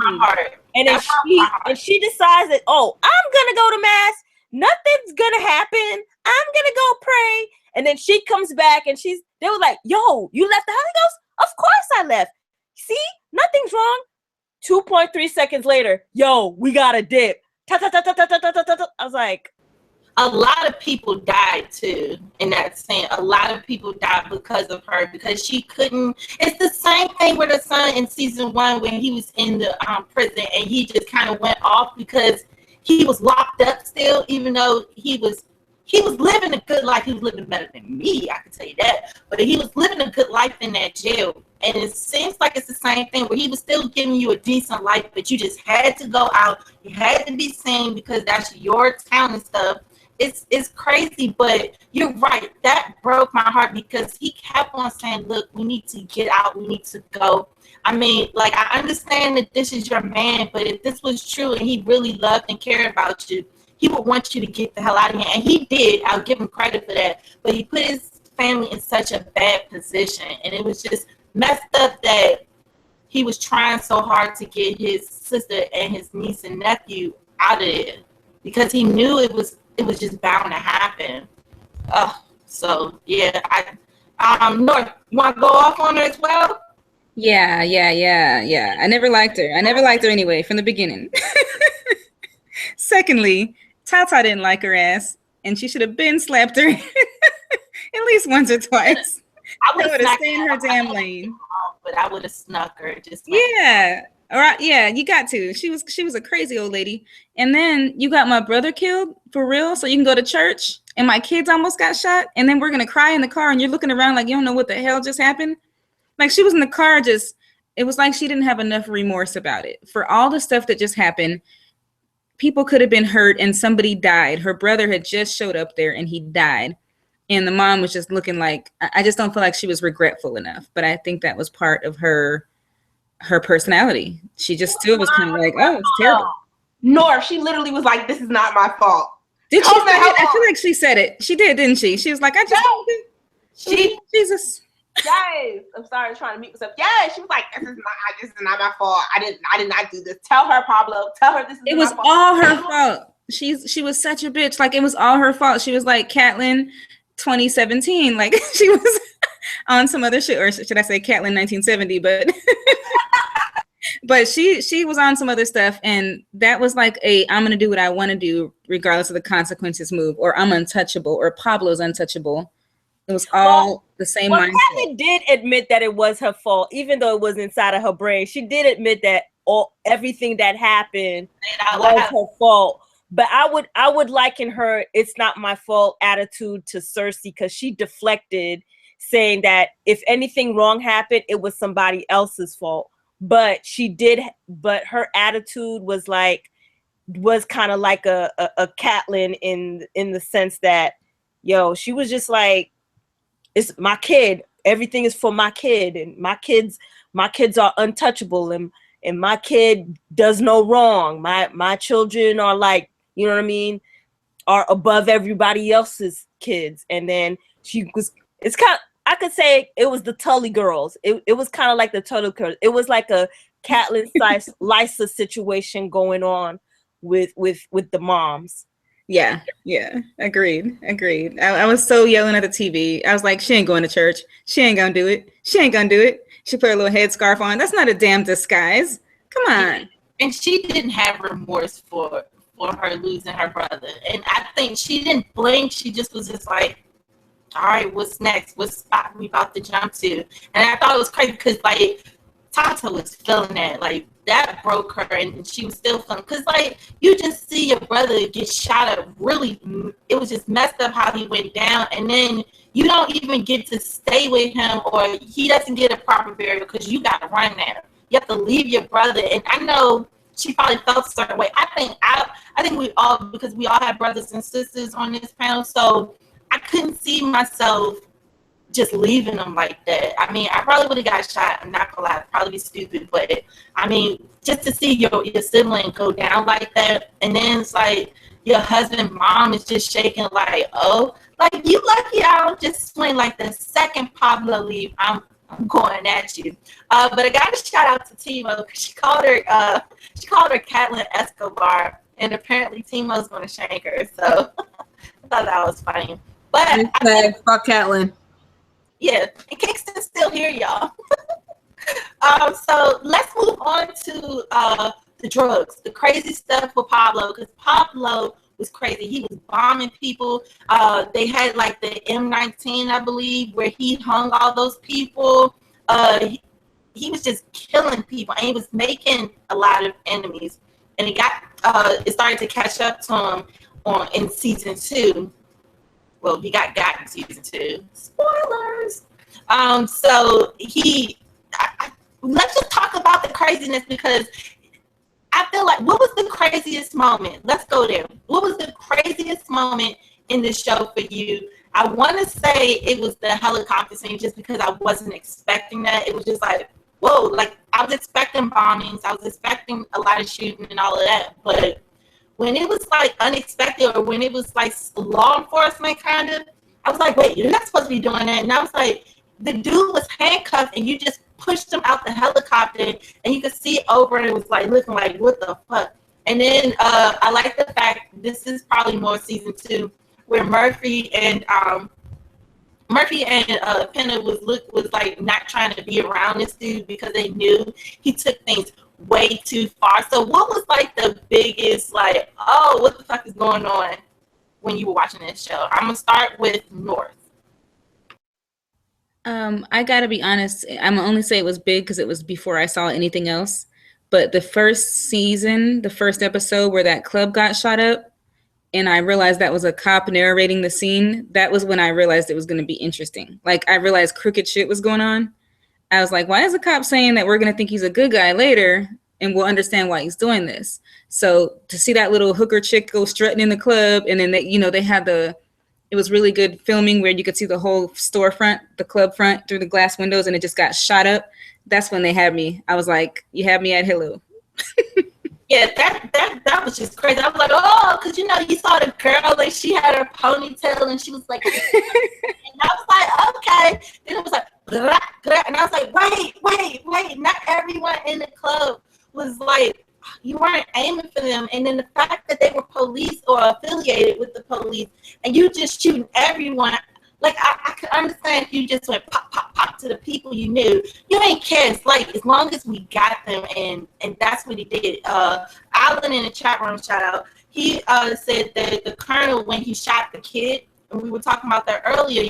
And she decides that, I'm going to go to mass. Nothing's gonna happen. I'm gonna go pray. And then she comes back and they were like, yo, you left the Holy Ghost? Of course I left. See, nothing's wrong. 2.3 seconds later, yo, we got a dip. I was like, a lot of people died too in that scene. A lot of people died because of her, because she couldn't. It's the same thing with her son in season 1 when he was in the prison and he just kind of went off because he was locked up still, even though he was living a good life. He was living better than me, I can tell you that. But he was living a good life in that jail. And it seems like it's the same thing where he was still giving you a decent life, but you just had to go out. You had to be seen because that's your town and stuff. It's crazy, but you're right. That broke my heart because he kept on saying, look, we need to get out. We need to go. I mean, like, I understand that this is your man, but if this was true and he really loved and cared about you, he would want you to get the hell out of here. And he did. I'll give him credit for that. But he put his family in such a bad position. And it was just messed up that he was trying so hard to get his sister and his niece and nephew out of it because he knew it was just bound to happen. So, yeah. North, you want to go off on her as well? Yeah. I never liked her. Anyway from the beginning. Secondly, Tata didn't like her ass, and she should have been slapped her at least once or twice. I would would have have stayed in her damn lane. But I would have snuck her. Yeah. All right. Yeah, you got to. She was a crazy old lady. And then you got my brother killed for real, so you can go to church. And my kids almost got shot. And then we're gonna cry in the car, and you're looking around like you don't know what the hell just happened. Like she was in the car, it was like she didn't have enough remorse about it for all the stuff that just happened. People could have been hurt, and somebody died. Her brother had just showed up there, and he died. And the mom was just looking like, I just don't feel like she was regretful enough. But I think that was part of her personality. She just still was kind of like, oh, it's terrible. Nor she literally was like, this is not my fault. Did she say it? I feel like she said it. She did, didn't she? She was like, Jesus. Yes. I'm sorry, I'm trying to mute myself. Yeah, she was like, this is not my fault. I did not do this. Tell her, Pablo. Tell her this is It was my fault. all her fault. She was such a bitch. Like it was all her fault. She was like Catelyn 2017. Like she was on some other shit, or should I say Catelyn 1970, but but she was on some other stuff, and that was like I'm gonna do what I want to do regardless of the consequences move, or I'm untouchable, or Pablo's untouchable. It was all the same mindset. Catelyn did admit that it was her fault, even though it was inside of her brain. She did admit that everything that happened was her fault. But I would liken her "it's not my fault" attitude to Cersei, because she deflected, saying that if anything wrong happened, it was somebody else's fault. But her attitude was kind of like a Catelyn in the sense that, she was just like, it's my kid. Everything is for my kid, and my kids are untouchable, and my kid does no wrong. My children are like, you know what I mean, are above everybody else's kids. And then I could say it was the Tully girls. It was kind of like the Tully girls. It was like a Catelyn Lysa situation going on with the moms. Yeah, agreed. I was so yelling at the TV. I was like, she ain't going to church. She ain't gonna do it. She put her little headscarf on. That's not a damn disguise. Come on. And she didn't have remorse for her losing her brother. And I think she didn't blink. She just was just like, all right, what's next? What spot we about to jump to? And I thought it was crazy because, like, Tata was feeling that. Like, that broke her, and she was still feeling. Because, like, you just see your brother get shot up. Really, it was just messed up how he went down. And then you don't even get to stay with him, or he doesn't get a proper burial because you got to run there. You have to leave your brother. And I know she probably felt a certain way. I think we all, because we all have brothers and sisters on this panel, so I couldn't see myself just leaving them like that. I mean, I probably would have got shot. I'm not gonna lie, I'd probably be stupid, but I mean, just to see your sibling go down like that, and then it's like your husband, mom is just shaking like, oh, like you lucky I don't just swing like the second Pablo leave. I'm going at you. But I got to shout out to Timo because she called her Catelyn Escobar, and apparently Timo's going to shank her. So I thought that was funny. But fuck Catelyn. Yeah, and Kingston's still here, y'all. So let's move on to the drugs, the crazy stuff with Pablo, because Pablo was crazy. He was bombing people. They had like the M19, I believe, where he hung all those people. He was just killing people, and he was making a lot of enemies. And it started to catch up to him in season 2. Well, he got in season 2. Spoilers. So let's just talk about the craziness, because I feel like, what was the craziest moment? Let's go there. What was the craziest moment in this show for you? I want to say it was the helicopter scene, just because I wasn't expecting that. It was just like, whoa, like I was expecting bombings. I was expecting a lot of shooting and all of that. But when it was like unexpected, or when it was like law enforcement kind of, I was like, wait, you're not supposed to be doing that. And I was like, the dude was handcuffed and you just pushed him out the helicopter, and you could see over, and it was like looking like, what the fuck? And then I like the fact, this is probably more season 2, where Murphy and Penna was like not trying to be around this dude because they knew he took things way too far. So what was like the biggest, like, oh, what the fuck is going on when you were watching this show? I'm gonna start with North. I gotta be honest. I'm gonna only say it was big because it was before I saw anything else. But the first season, the first episode where that club got shot up, and I realized that was a cop narrating the scene, that was when I realized it was going to be interesting. Like, I realized crooked shit was going on. I was like, why is the cop saying that we're going to think he's a good guy later and we'll understand why he's doing this? So to see that little hooker chick go strutting in the club, and then they had it was really good filming where you could see the whole storefront, the club front through the glass windows, and it just got shot up. That's when they had me. I was like, you had me at hello. Yeah, that was just crazy. I was like, oh, because you saw the girl, like she had her ponytail and she was like, and I was like, okay. Then it was like, blah, blah, and I was like, wait. Not everyone in the club was like, you weren't aiming for them. And then the fact that they were police or affiliated with the police, and you just shooting everyone. Like, I could understand if you just went pop, pop, pop to the people you knew. You ain't care. It's like, as long as we got them, and that's what he did. Alan in the chat room, shout out, he said that the colonel, when he shot the kid, and we were talking about that earlier,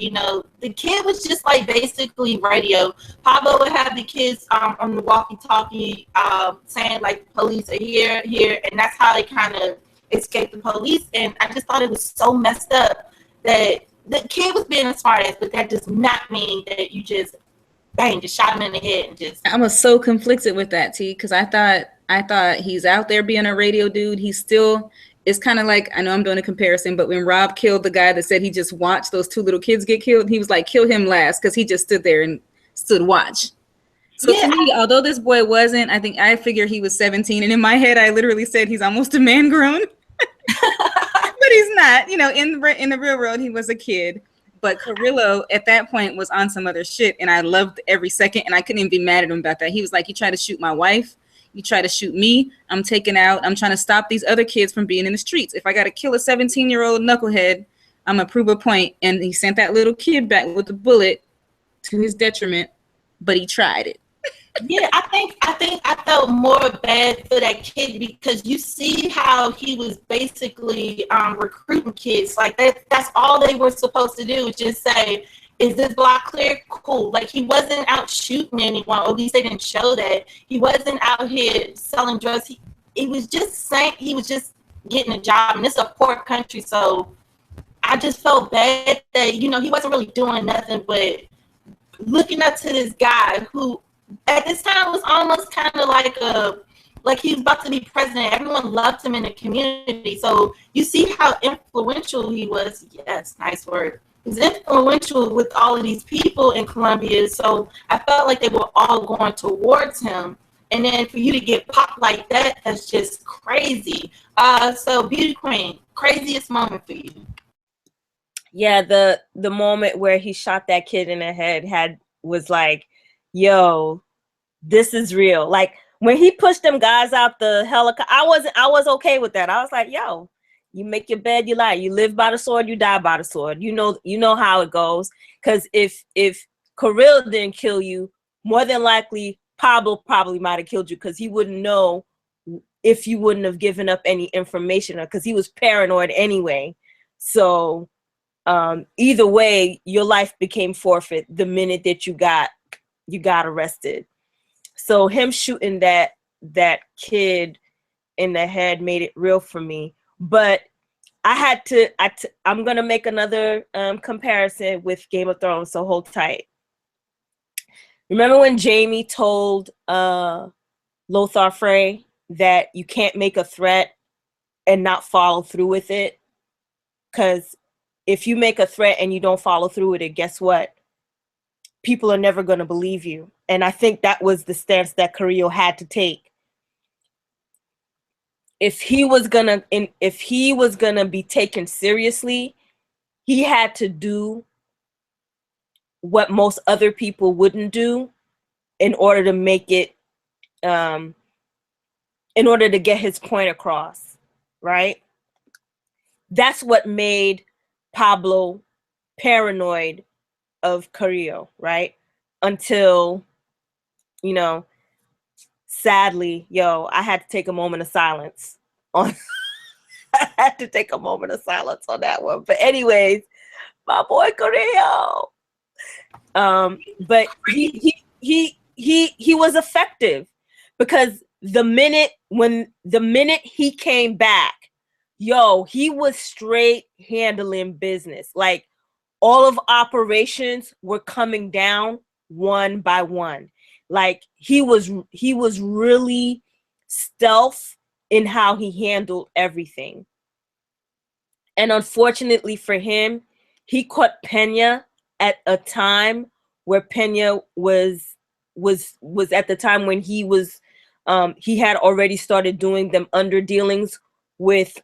the kid was just like basically radio. Pablo would have the kids on the walkie-talkie saying, like, police are here, and that's how they kind of escaped the police. And I just thought it was so messed up that the kid was being a smartass, but that does not mean that you just shot him in the head and just. I was so conflicted with that, T, because I thought he's out there being a radio dude. He's still. It's kind of like, I know I'm doing a comparison, but when Rob killed the guy that said he just watched those two little kids get killed, he was like, kill him last, because he just stood there and stood watch. So to me, although this boy wasn't, I figure he was 17, and in my head, I literally said he's almost a man grown. But he's not, in the real world, he was a kid. But Carrillo at that point was on some other shit, and I loved every second, and I couldn't even be mad at him about that. He was like, you try to shoot my wife, you try to shoot me, I'm taken out. I'm trying to stop these other kids from being in the streets. If I got to kill a 17-year-old knucklehead, I'm going to prove a point. And he sent that little kid back with a bullet to his detriment, but he tried it. Yeah, I think I felt more bad for that kid, because you see how he was basically recruiting kids. Like, that's all they were supposed to do, is just say, is this block clear? Cool. Like, he wasn't out shooting anyone, or at least they didn't show that. He wasn't out here selling drugs. He was just saying, he was just getting a job, and it's a poor country. So I just felt bad that, he wasn't really doing nothing but looking up to this guy who at this time was almost kind of like he was about to be president. Everyone loved him in the community. So you see how influential he was. Yes, nice word. He was influential with all of these people in Colombia. So I felt like they were all going towards him. And then for you to get popped like that, that's just crazy. So Beauty Queen, craziest moment for you? Yeah, the moment where he shot that kid in the head was like, yo, this is real. Like, when he pushed them guys out the helicopter, I was okay with that. I was like, yo, you make your bed, you lie. You live by the sword, you die by the sword. You know how it goes. Because if Kirill didn't kill you, more than likely Pablo probably might have killed you, because he wouldn't know if you wouldn't have given up any information, because he was paranoid anyway. So either way, your life became forfeit the minute that you got arrested. So him shooting that kid in the head made it real for me. But I'm gonna make another comparison with Game of Thrones, so hold tight. Remember when Jaime told Lothar Frey that you can't make a threat and not follow through with it? Because if you make a threat and you don't follow through with it, guess what? People are never going to believe you. And I think that was the stance that Carrillo had to take. If he was gonna be taken seriously, he had to do what most other people wouldn't do in order to make it, in order to get his point across, right? That's what made Pablo paranoid of Carrillo, right? Until, sadly, I had to take a moment of silence on I had to take a moment of silence on that one. But anyways, my boy Carrillo. But he was effective because the minute he came back, he was straight handling business. Like all of operations were coming down one by one. Like he was really stealth in how he handled everything. And unfortunately for him, he caught Pena at a time where Pena was at the time when he was he had already started doing them under dealings with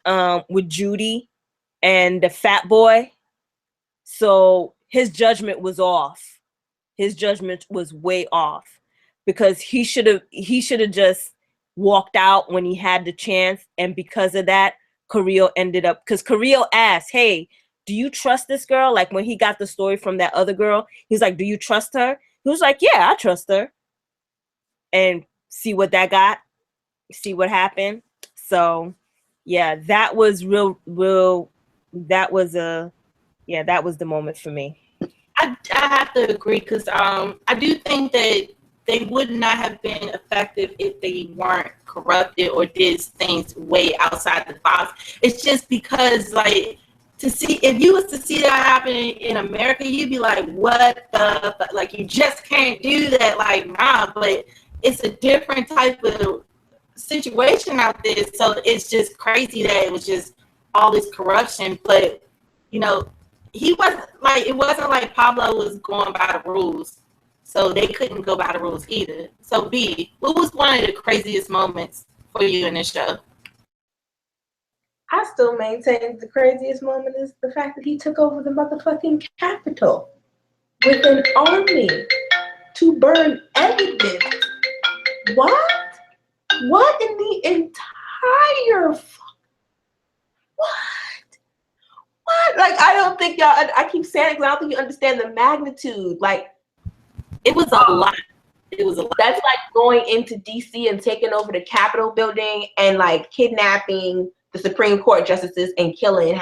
Judy and the fat boy. So his judgment was off. His judgment was way off because he should have just walked out when he had the chance, and because of that, Carrillo ended up, because Carrillo asked, "Hey, do you trust this girl?" Like when he got the story from that other girl, he's like, "Do you trust her?" He was like, "Yeah, I trust her." And see what that got? See what happened? So, yeah, that was real. That was the moment for me. I have to agree because I do think that they would not have been effective if they weren't corrupted or did things way outside the box. It's just because, like, to see, if you was to see that happening in America, you'd be like, what the fuck? Like, you just can't do that. Like, nah, but it's a different type of situation out there. So it's just crazy that it was just all this corruption. But, you know, it wasn't like Pablo was going by the rules. So they couldn't go by the rules either. So B, what was one of the craziest moments for you in this show? I still maintain the craziest moment is the fact that he took over the motherfucking Capitol with an army to burn evidence. What? What in the entire what? Like, I don't think y'all, I keep saying it because I don't think you understand the magnitude. Like, it was a lot. It was a lot. That's like going into DC and taking over the Capitol building and like kidnapping the Supreme Court justices and killing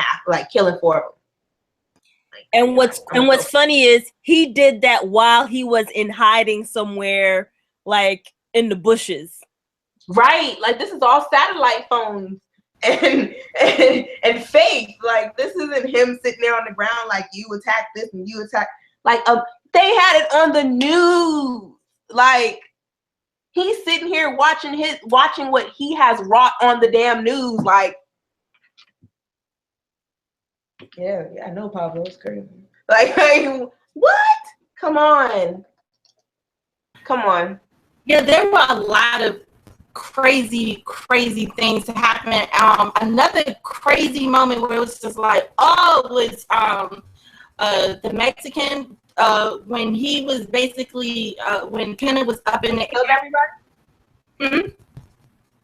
four of them. Like, and what's funny is he did that while he was in hiding somewhere, like in the bushes. Right, like this is all satellite phones and fake. Like this isn't him sitting there on the ground like you attack this and you attack. Like they had it on the news. Like he's sitting here watching what he has wrought on the damn news. Like, yeah, I know Pablo's crazy. Like what? Come on. Yeah, there were a lot of crazy things happening. Another crazy moment where it was just like, was the Mexican when he was basically when Pena was up in the killed everybody. Mm-hmm.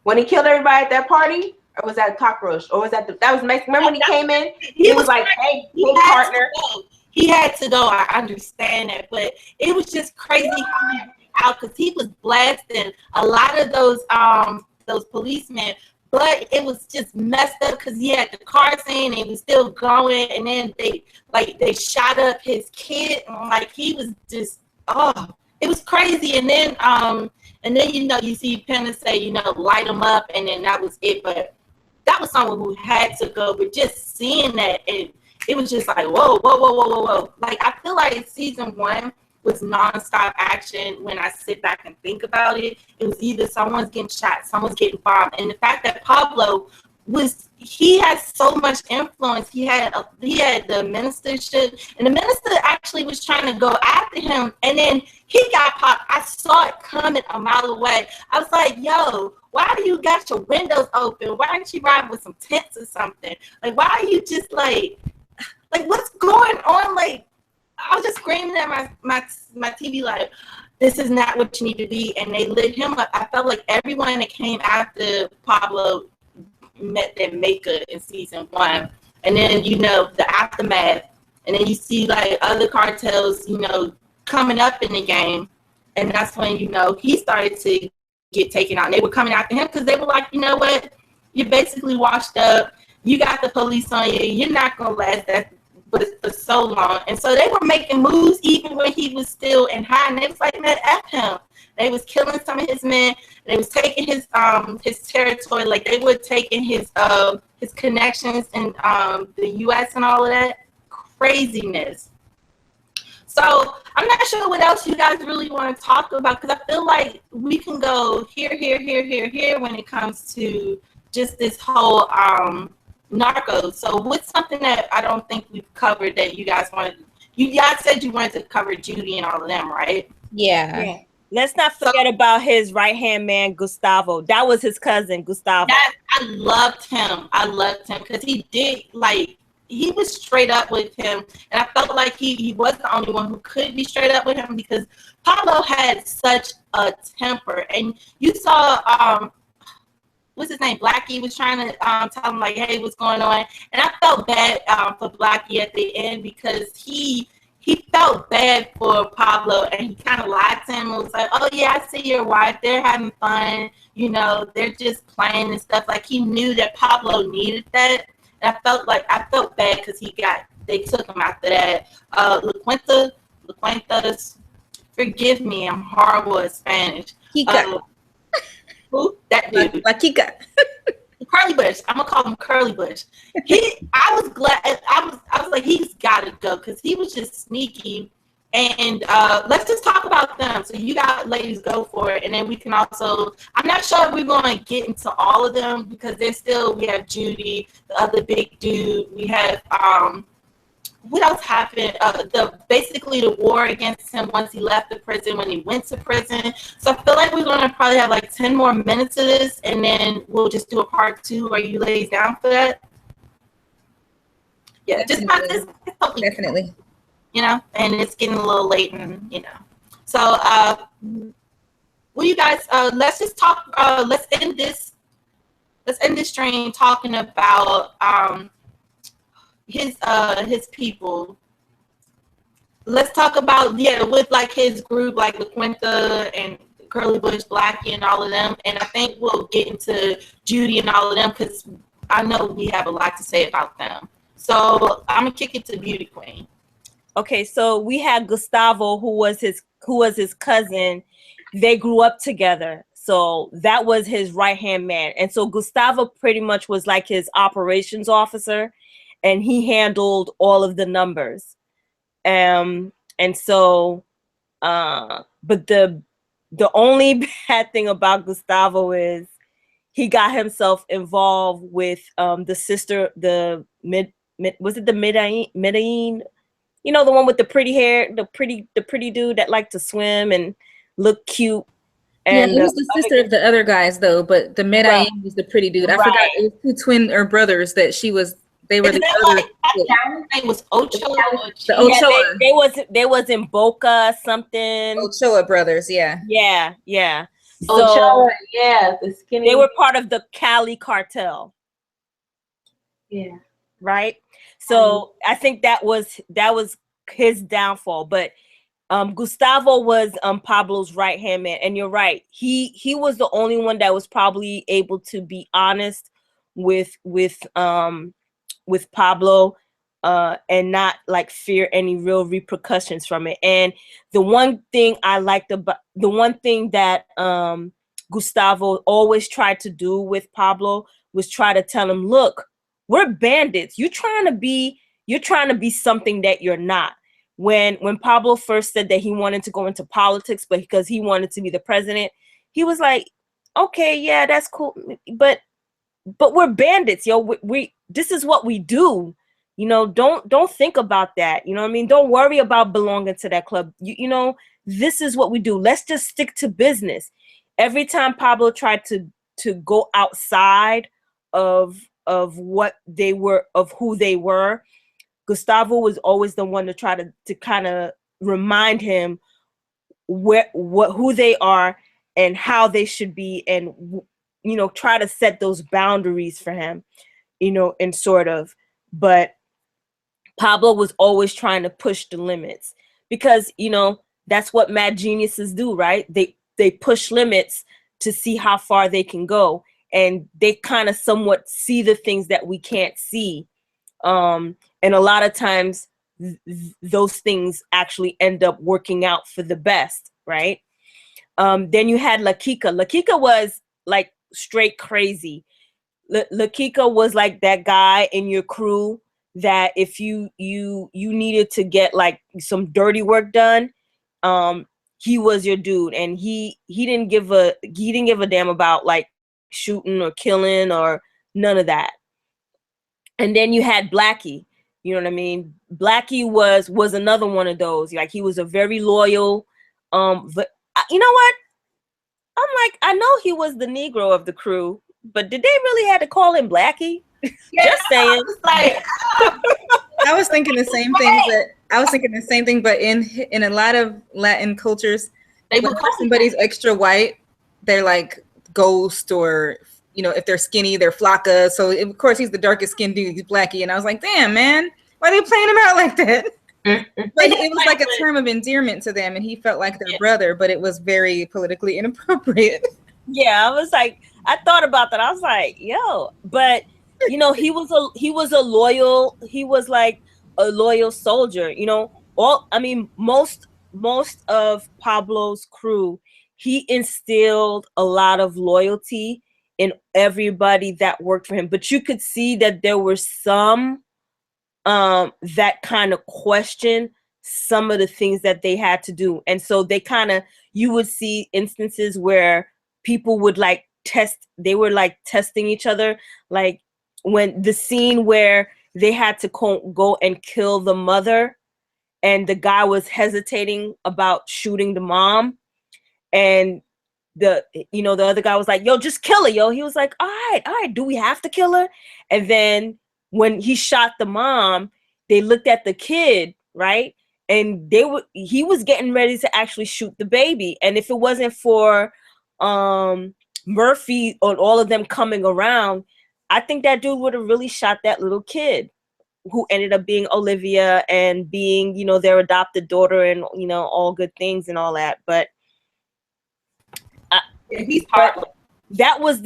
When he killed everybody at that party, or was that cockroach, or was that was Mexican? Remember when he came in? He was like, "Hey, partner." He had to go. I understand that, but it was just crazy out because he was blasting a lot of those policemen. But it was just messed up because he had the car scene and he was still going, and then they shot up his kid, and like he was just it was crazy. And then you see Pena say light him up, and then that was it. But that was someone who had to go. But just seeing that, and it was just like whoa. Like I feel like season 1 was nonstop action. When I sit back and think about it, it was either someone's getting shot, someone's getting bombed, and the fact that Pablo he had so much influence. He had the ministership, and the minister actually was trying to go after him, and then he got popped. I saw it coming a mile away. I was like, yo, why do you got your windows open? Why aren't you riding with some tents or something? Like, why are you just like what's going on? Like, I was just screaming at my TV like, this is not what you need to be. And they lit him up. I felt like everyone that came after Pablo met their maker in season 1. And then, the aftermath. And then you see like other cartels, coming up in the game. And that's when, he started to get taken out. And they were coming after him because they were like, you know what? You're basically washed up. You got the police on you. You're not going to last that. But for so long. And so they were making moves even when he was still in high. And they was like, man, F him. They was killing some of his men. They was taking his territory. Like they were taking his connections in the U.S. and all of that craziness. So I'm not sure what else you guys really want to talk about, because I feel like we can go here when it comes to just this whole Narcos. So what's something that I don't think we've covered that you guys wanted? You guys said you wanted to cover Judy and all of them, right? Yeah. Let's not forget about his right-hand man, Gustavo. That was his cousin, Gustavo. I loved him. Because he was straight up with him. And I felt like he was the only one who could be straight up with him, because Pablo had such a temper. And you saw, what's his name? Blackie was trying to tell him, like, hey, what's going on? And I felt bad for Blackie at the end, because he felt bad for Pablo, and he kind of lied to him and was like, oh, yeah, I see your wife. They're having fun. You know, they're just playing and stuff. Like, he knew that Pablo needed that. And I felt bad because they took him after that. LaQuintas, forgive me, I'm horrible at Spanish. Who? That dude. La Kika. Curly Bush. I'm gonna call him Curly Bush. I was glad. I was like, he's got to go, because he was just sneaky. And let's just talk about them. So you got ladies, go for it, and then we can also. I'm not sure if we're going to get into all of them, because we have Judy, the other big dude. We have what else happened? Basically the war against him once he left the prison, when he went to prison. So I feel like we're going to probably have like 10 more minutes of this, and then we'll just do a part 2. Are you ladies down for that? Yeah, Definitely. You know, and it's getting a little late, and you know. So, well, you guys, let's just talk. Let's end this stream talking about his people. Let's talk about with like his group, like LaQuinta and Curly Bush, Blackie, and all of them. And I think we'll get into Judy and all of them, because I know we have a lot to say about them. So I'm gonna kick it to Beauty Queen. Okay, so we had Gustavo, who was his cousin. They grew up together. So that was his right-hand man. And so Gustavo pretty much was like his operations officer, and he handled all of the numbers. And so, but the only bad thing about Gustavo is he got himself involved with the sister, was it the Medellin? You know, the one with the pretty hair, the pretty dude that liked to swim and look cute. And it was the sister of the other guys, though. But the Medellin was the pretty dude. I forgot, it was 2 twin or brothers that she was. They were the other. His name was Ochoa. The Ochoa. They was in Boca something. Ochoa brothers, yeah. Yeah. So, Ochoa, the skinny. They were part of the Cali cartel. Yeah. Right. So I think that was his downfall. But Gustavo was Pablo's right hand man, and you're right. He was the only one that was probably able to be honest with Pablo, and not like fear any real repercussions from it. And the one thing that Gustavo always tried to do with Pablo was try to tell him, look, we're bandits. You're trying to be something that you're not. When Pablo first said that he wanted to go into politics, but because he wanted to be the president, he was like, okay, yeah, that's cool. But we're bandits, yo. We this is what we do. You know, don't think about that. You know what I mean? Don't worry about belonging to that club. You know, this is what we do. Let's just stick to business. Every time Pablo tried to go outside of what they were, of who they were, Gustavo was always the one to try to kind of remind him who they are and how they should be, and you know, try to set those boundaries for him, you know, and sort of. But Pablo was always trying to push the limits, because, you know, that's what mad geniuses do, right? They push limits to see how far they can go, and they kind of somewhat see the things that we can't see. And a lot of times those things actually end up working out for the best, right? Then you had Lakika. Lakika was like straight crazy. Lakika was like that guy in your crew that if you needed to get like some dirty work done, he was your dude, and he didn't give a damn about like shooting or killing or none of that. And then you had Blackie. You know what I mean? Blackie was another one of those. Like, he was a very loyal. But you know what? I'm like, I know he was the Negro of the crew, but did they really have to call him Blackie? Yeah, Just saying. Like, I was thinking the same thing, but in a lot of Latin cultures, they when would call somebody's extra white, they're like ghost, or if they're skinny, they're flaca. So of course he's the darkest skinned dude, he's Blackie, and I was like, damn man, why are they playing him out like that? But it was like a term of endearment to them, and he felt like their brother, but it was very politically inappropriate. Yeah, I was like, I thought about that. I was like, yo, but he was a loyal soldier. Most of Pablo's crew, he instilled a lot of loyalty in everybody that worked for him. But you could see that there were some that kind of questioned some of the things that they had to do. And so you would see instances where people would they were like testing each other. Like when the scene where they had to go and kill the mother, and the guy was hesitating about shooting the mom, and the other guy was like, yo, just kill her, yo. He was like, all right, do we have to kill her? And then when he shot the mom, they looked at the kid, right? And he was getting ready to actually shoot the baby. And if it wasn't for Murphy or all of them coming around, I think that dude would have really shot that little kid, who ended up being Olivia and being, their adopted daughter, and, all good things and all that. But that was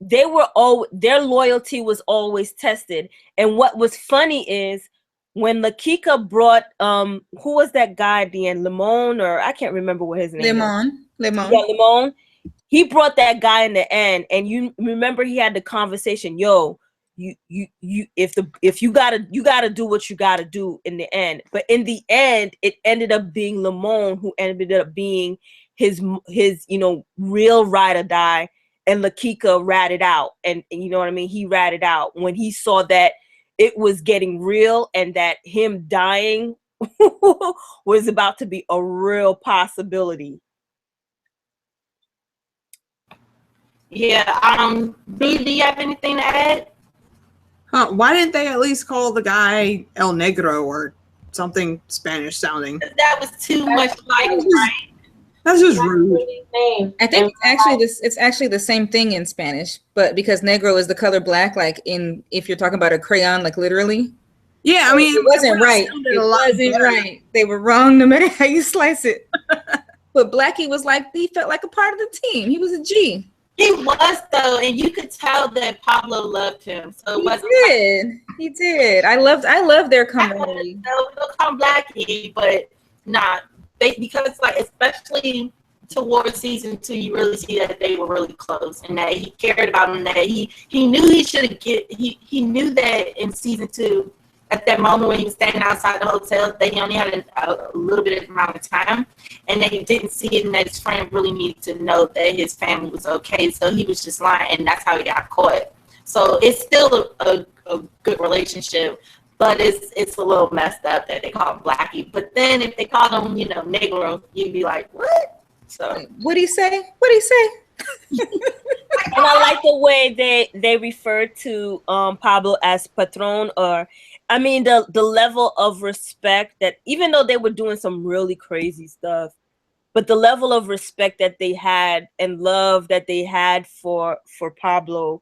their loyalty was always tested. And what was funny is when Lakika brought who was that guy at the end, Limon, or I can't remember what his name is. Limon. Yeah, Limon. He brought that guy in the end, and you remember he had the conversation, yo, if you gotta do what you gotta do in the end. But in the end, it ended up being Limon who ended up being his real ride or die, and Lakika ratted out, and you know what I mean, he ratted out when he saw that it was getting real and that him dying was about to be a real possibility. Yeah. Do you have anything to add? Why didn't they at least call the guy El Negro or something Spanish sounding? That was too much like, right? That's just rude. I think it's actually the same thing in Spanish, but because negro is the color black, like if you're talking about a crayon, like literally. Yeah, I mean, it wasn't right. It wasn't right. They were wrong no matter how you slice it. But Blackie was like, he felt like a part of the team. He was a G. He was, though, and you could tell that Pablo loved him. So He did. I loved their camaraderie. They'll call Blackie, but not because especially towards season 2, you really see that they were really close and that he cared about him. That he knew he should have he knew that in season 2, at that moment when he was standing outside the hotel, that he only had a little bit of amount of time, and that he didn't see it, and that his friend really needed to know that his family was okay. So he was just lying, and that's how he got caught. So it's still a good relationship, but it's a little messed up that they call him Blackie. But then if they called him, Negro, you'd be like, what? So what'd he say? What'd he say? And I like the way they refer to Pablo as Patron, or I mean the level of respect that, even though they were doing some really crazy stuff, but the level of respect that they had and love that they had for Pablo,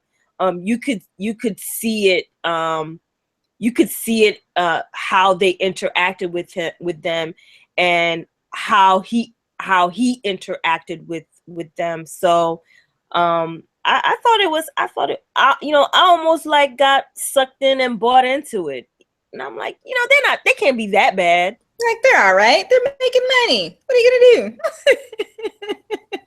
you could see it. You could see it how they interacted with them, and how he interacted with them. So I almost got sucked in and bought into it. And I'm like, they can't be that bad. Like, they're all right. They're making money. What are you gonna do?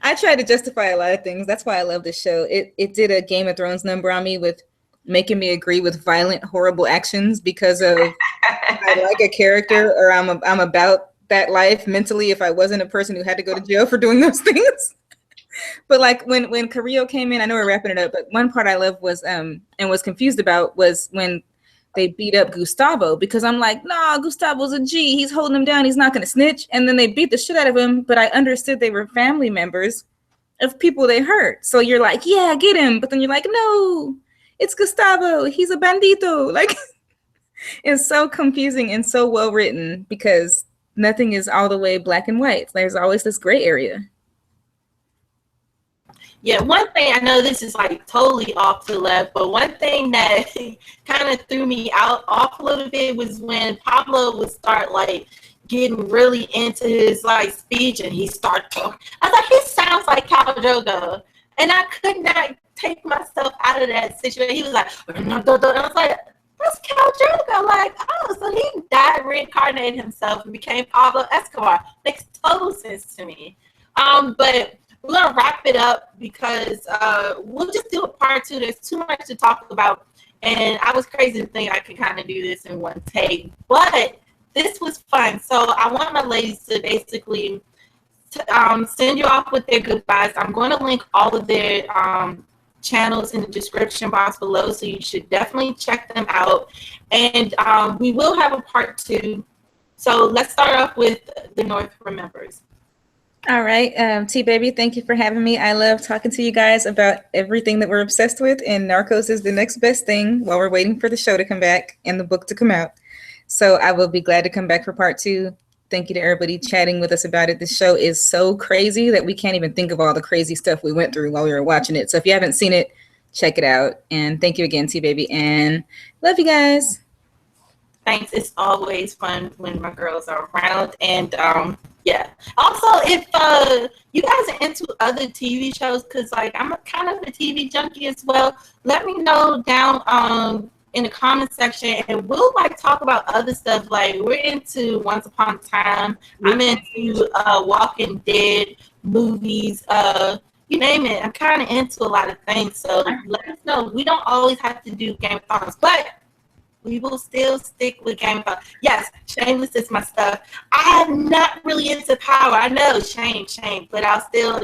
I try to justify a lot of things. That's why I love this show. It did a Game of Thrones number on me with making me agree with violent, horrible actions because of I like a character or I'm about that life mentally if I wasn't a person who had to go to jail for doing those things. But like when Carrillo came in, I know we're wrapping it up, but one part I loved was and was confused about was when they beat up Gustavo, because I'm like, nah, Gustavo's a G. He's holding him down. He's not going to snitch. And then they beat the shit out of him. But I understood they were family members of people they hurt. So you're like, yeah, get him. But then you're like, no, it's Gustavo. He's a bandito. Like, it's so confusing and so well written because nothing is all the way black and white. There's always this gray area. Yeah, one thing, I know this is like totally off to the left, but one thing that kind of threw me off a little bit was when Pablo would start like getting really into his like speech and he started talking. I was like, he sounds like Cal Drogo. And I could not take myself out of that situation. He was like, and I was like, that's Cal Drogo. Like, oh, so he died, reincarnated himself and became Pablo Escobar. Makes total sense to me. But we're going to wrap it up because we'll just do a part 2. There's too much to talk about. And I was crazy to think I could kind of do this in one take. But this was fun. So I want my ladies to basically send you off with their goodbyes. I'm going to link all of their channels in the description box below. So you should definitely check them out. And we will have a part 2. So let's start off with the North Remembers. All right, T-Baby, thank you for having me. I love talking to you guys about everything that we're obsessed with, and Narcos is the next best thing while we're waiting for the show to come back and the book to come out. So I will be glad to come back for part 2. Thank you to everybody chatting with us about it. This show is so crazy that we can't even think of all the crazy stuff we went through while we were watching it. So if you haven't seen it, check it out. And thank you again, T-Baby, and love you guys. Thanks. It's always fun when my girls are around. And yeah. Also, if you guys are into other TV shows, because like I'm kind of a TV junkie as well, let me know down in the comment section, and we'll like talk about other stuff. Like we're into Once Upon a Time. I'm into Walking Dead movies. You name it. I'm kind of into a lot of things. So let us know. We don't always have to do Game of Thrones, but we will still stick with Game of Thrones. Yes, Shameless is my stuff. I'm not really into Power. I know, shame, but I'll still,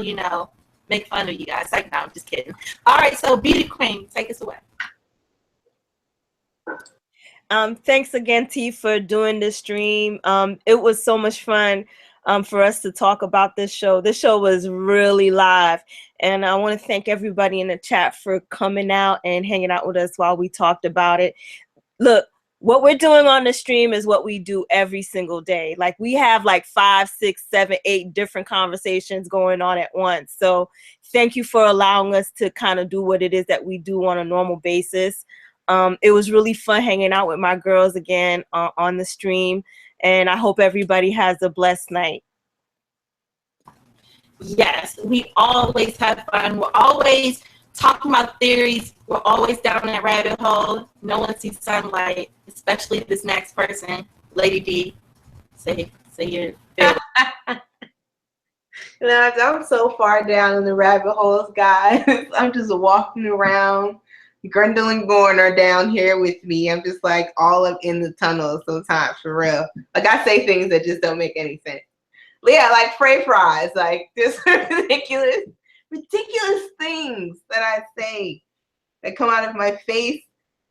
make fun of you guys. Like, no, I'm just kidding. All right, so Beauty Queen, take us away. Thanks again, T, for doing this stream. It was so much fun for us to talk about this show. This show was really live, and I want to thank everybody in the chat for coming out and hanging out with us while we talked about it. Look, what we're doing on the stream is what we do every single day. Like we have like 5, 6, 7, 8 different conversations going on at once. So thank you for allowing us to kind of do what it is that we do on a normal basis. It was really fun hanging out with my girls again on the stream. And I hope everybody has a blessed night. Yes, we always have fun. We're always talking about theories. We're always down that rabbit hole. No one sees sunlight, especially this next person. Lady D, say your I'm so far down in the rabbit holes, guys. I'm just walking around. Grundle and Gorn are down here with me. I'm just like all up in the tunnel sometimes, for real. Like I say things that just don't make any sense. Yeah, like fray fries, like just ridiculous things that I say that come out of my face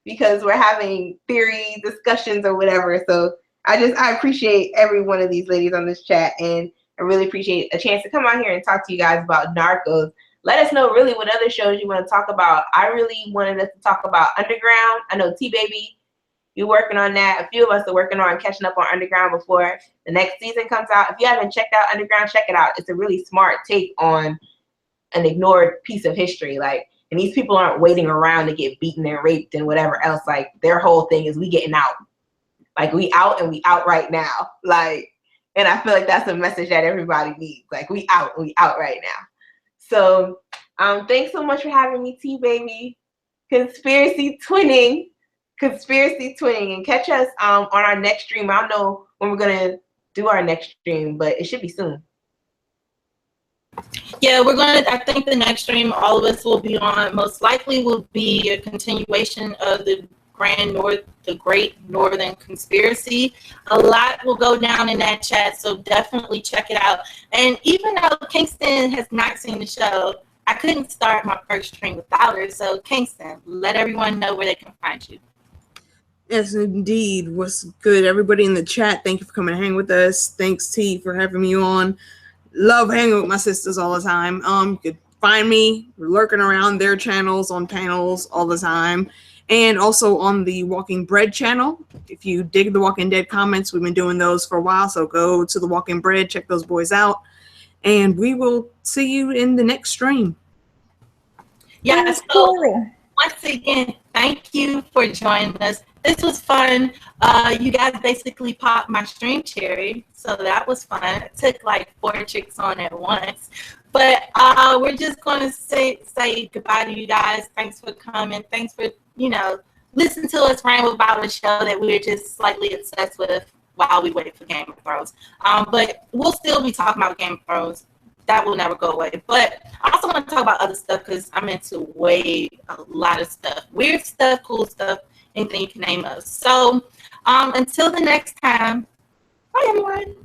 because we're having theory discussions or whatever. So I appreciate every one of these ladies on this chat, and I really appreciate a chance to come out here and talk to you guys about Narcos. Let us know really what other shows you want to talk about. I really wanted us to talk about Underground. I know T-Baby, you're working on that. A few of us are working on catching up on Underground before the next season comes out. If you haven't checked out Underground, check it out. It's a really smart take on an ignored piece of history. Like, and these people aren't waiting around to get beaten and raped and whatever else. Like, their whole thing is we getting out. Like, we out and we out right now. Like, and I feel like that's a message that everybody needs. Like, we out and we out right now. So, thanks so much for having me, T-Baby. Conspiracy twinning. conspiracy twinning, and catch us on our next stream. I don't know when we're gonna do our next stream, but it should be soon. Yeah, I think the next stream all of us will be on most likely will be a continuation of the Great Northern Conspiracy. A lot will go down in that chat, so definitely check it out. And even though Kingston has not seen the show, I couldn't start my first stream without her. So Kingston, let everyone know where they can find you. Yes, indeed. What's good, everybody in the chat? Thank you for coming to hang with us. Thanks, T, for having me on. Love hanging with my sisters all the time. You could find me lurking around their channels on panels all the time, and also on the Walking Bread channel. If you dig the Walking Dead comments, we've been doing those for a while, so go to the Walking Bread, check those boys out, and we will see you in the next stream. Yeah, so once again, thank you for joining us. This was fun. You guys basically popped my stream cherry, so that was fun. It took like 4 chicks on at once. But we're just going to say goodbye to you guys. Thanks for coming. Thanks for, listening to us ramble about a show that we were just slightly obsessed with while we waited for Game of Thrones. But we'll still be talking about Game of Thrones. That will never go away. But I also want to talk about other stuff because I'm into a lot of stuff. Weird stuff, cool stuff, anything you can name us. So until the next time, bye everyone.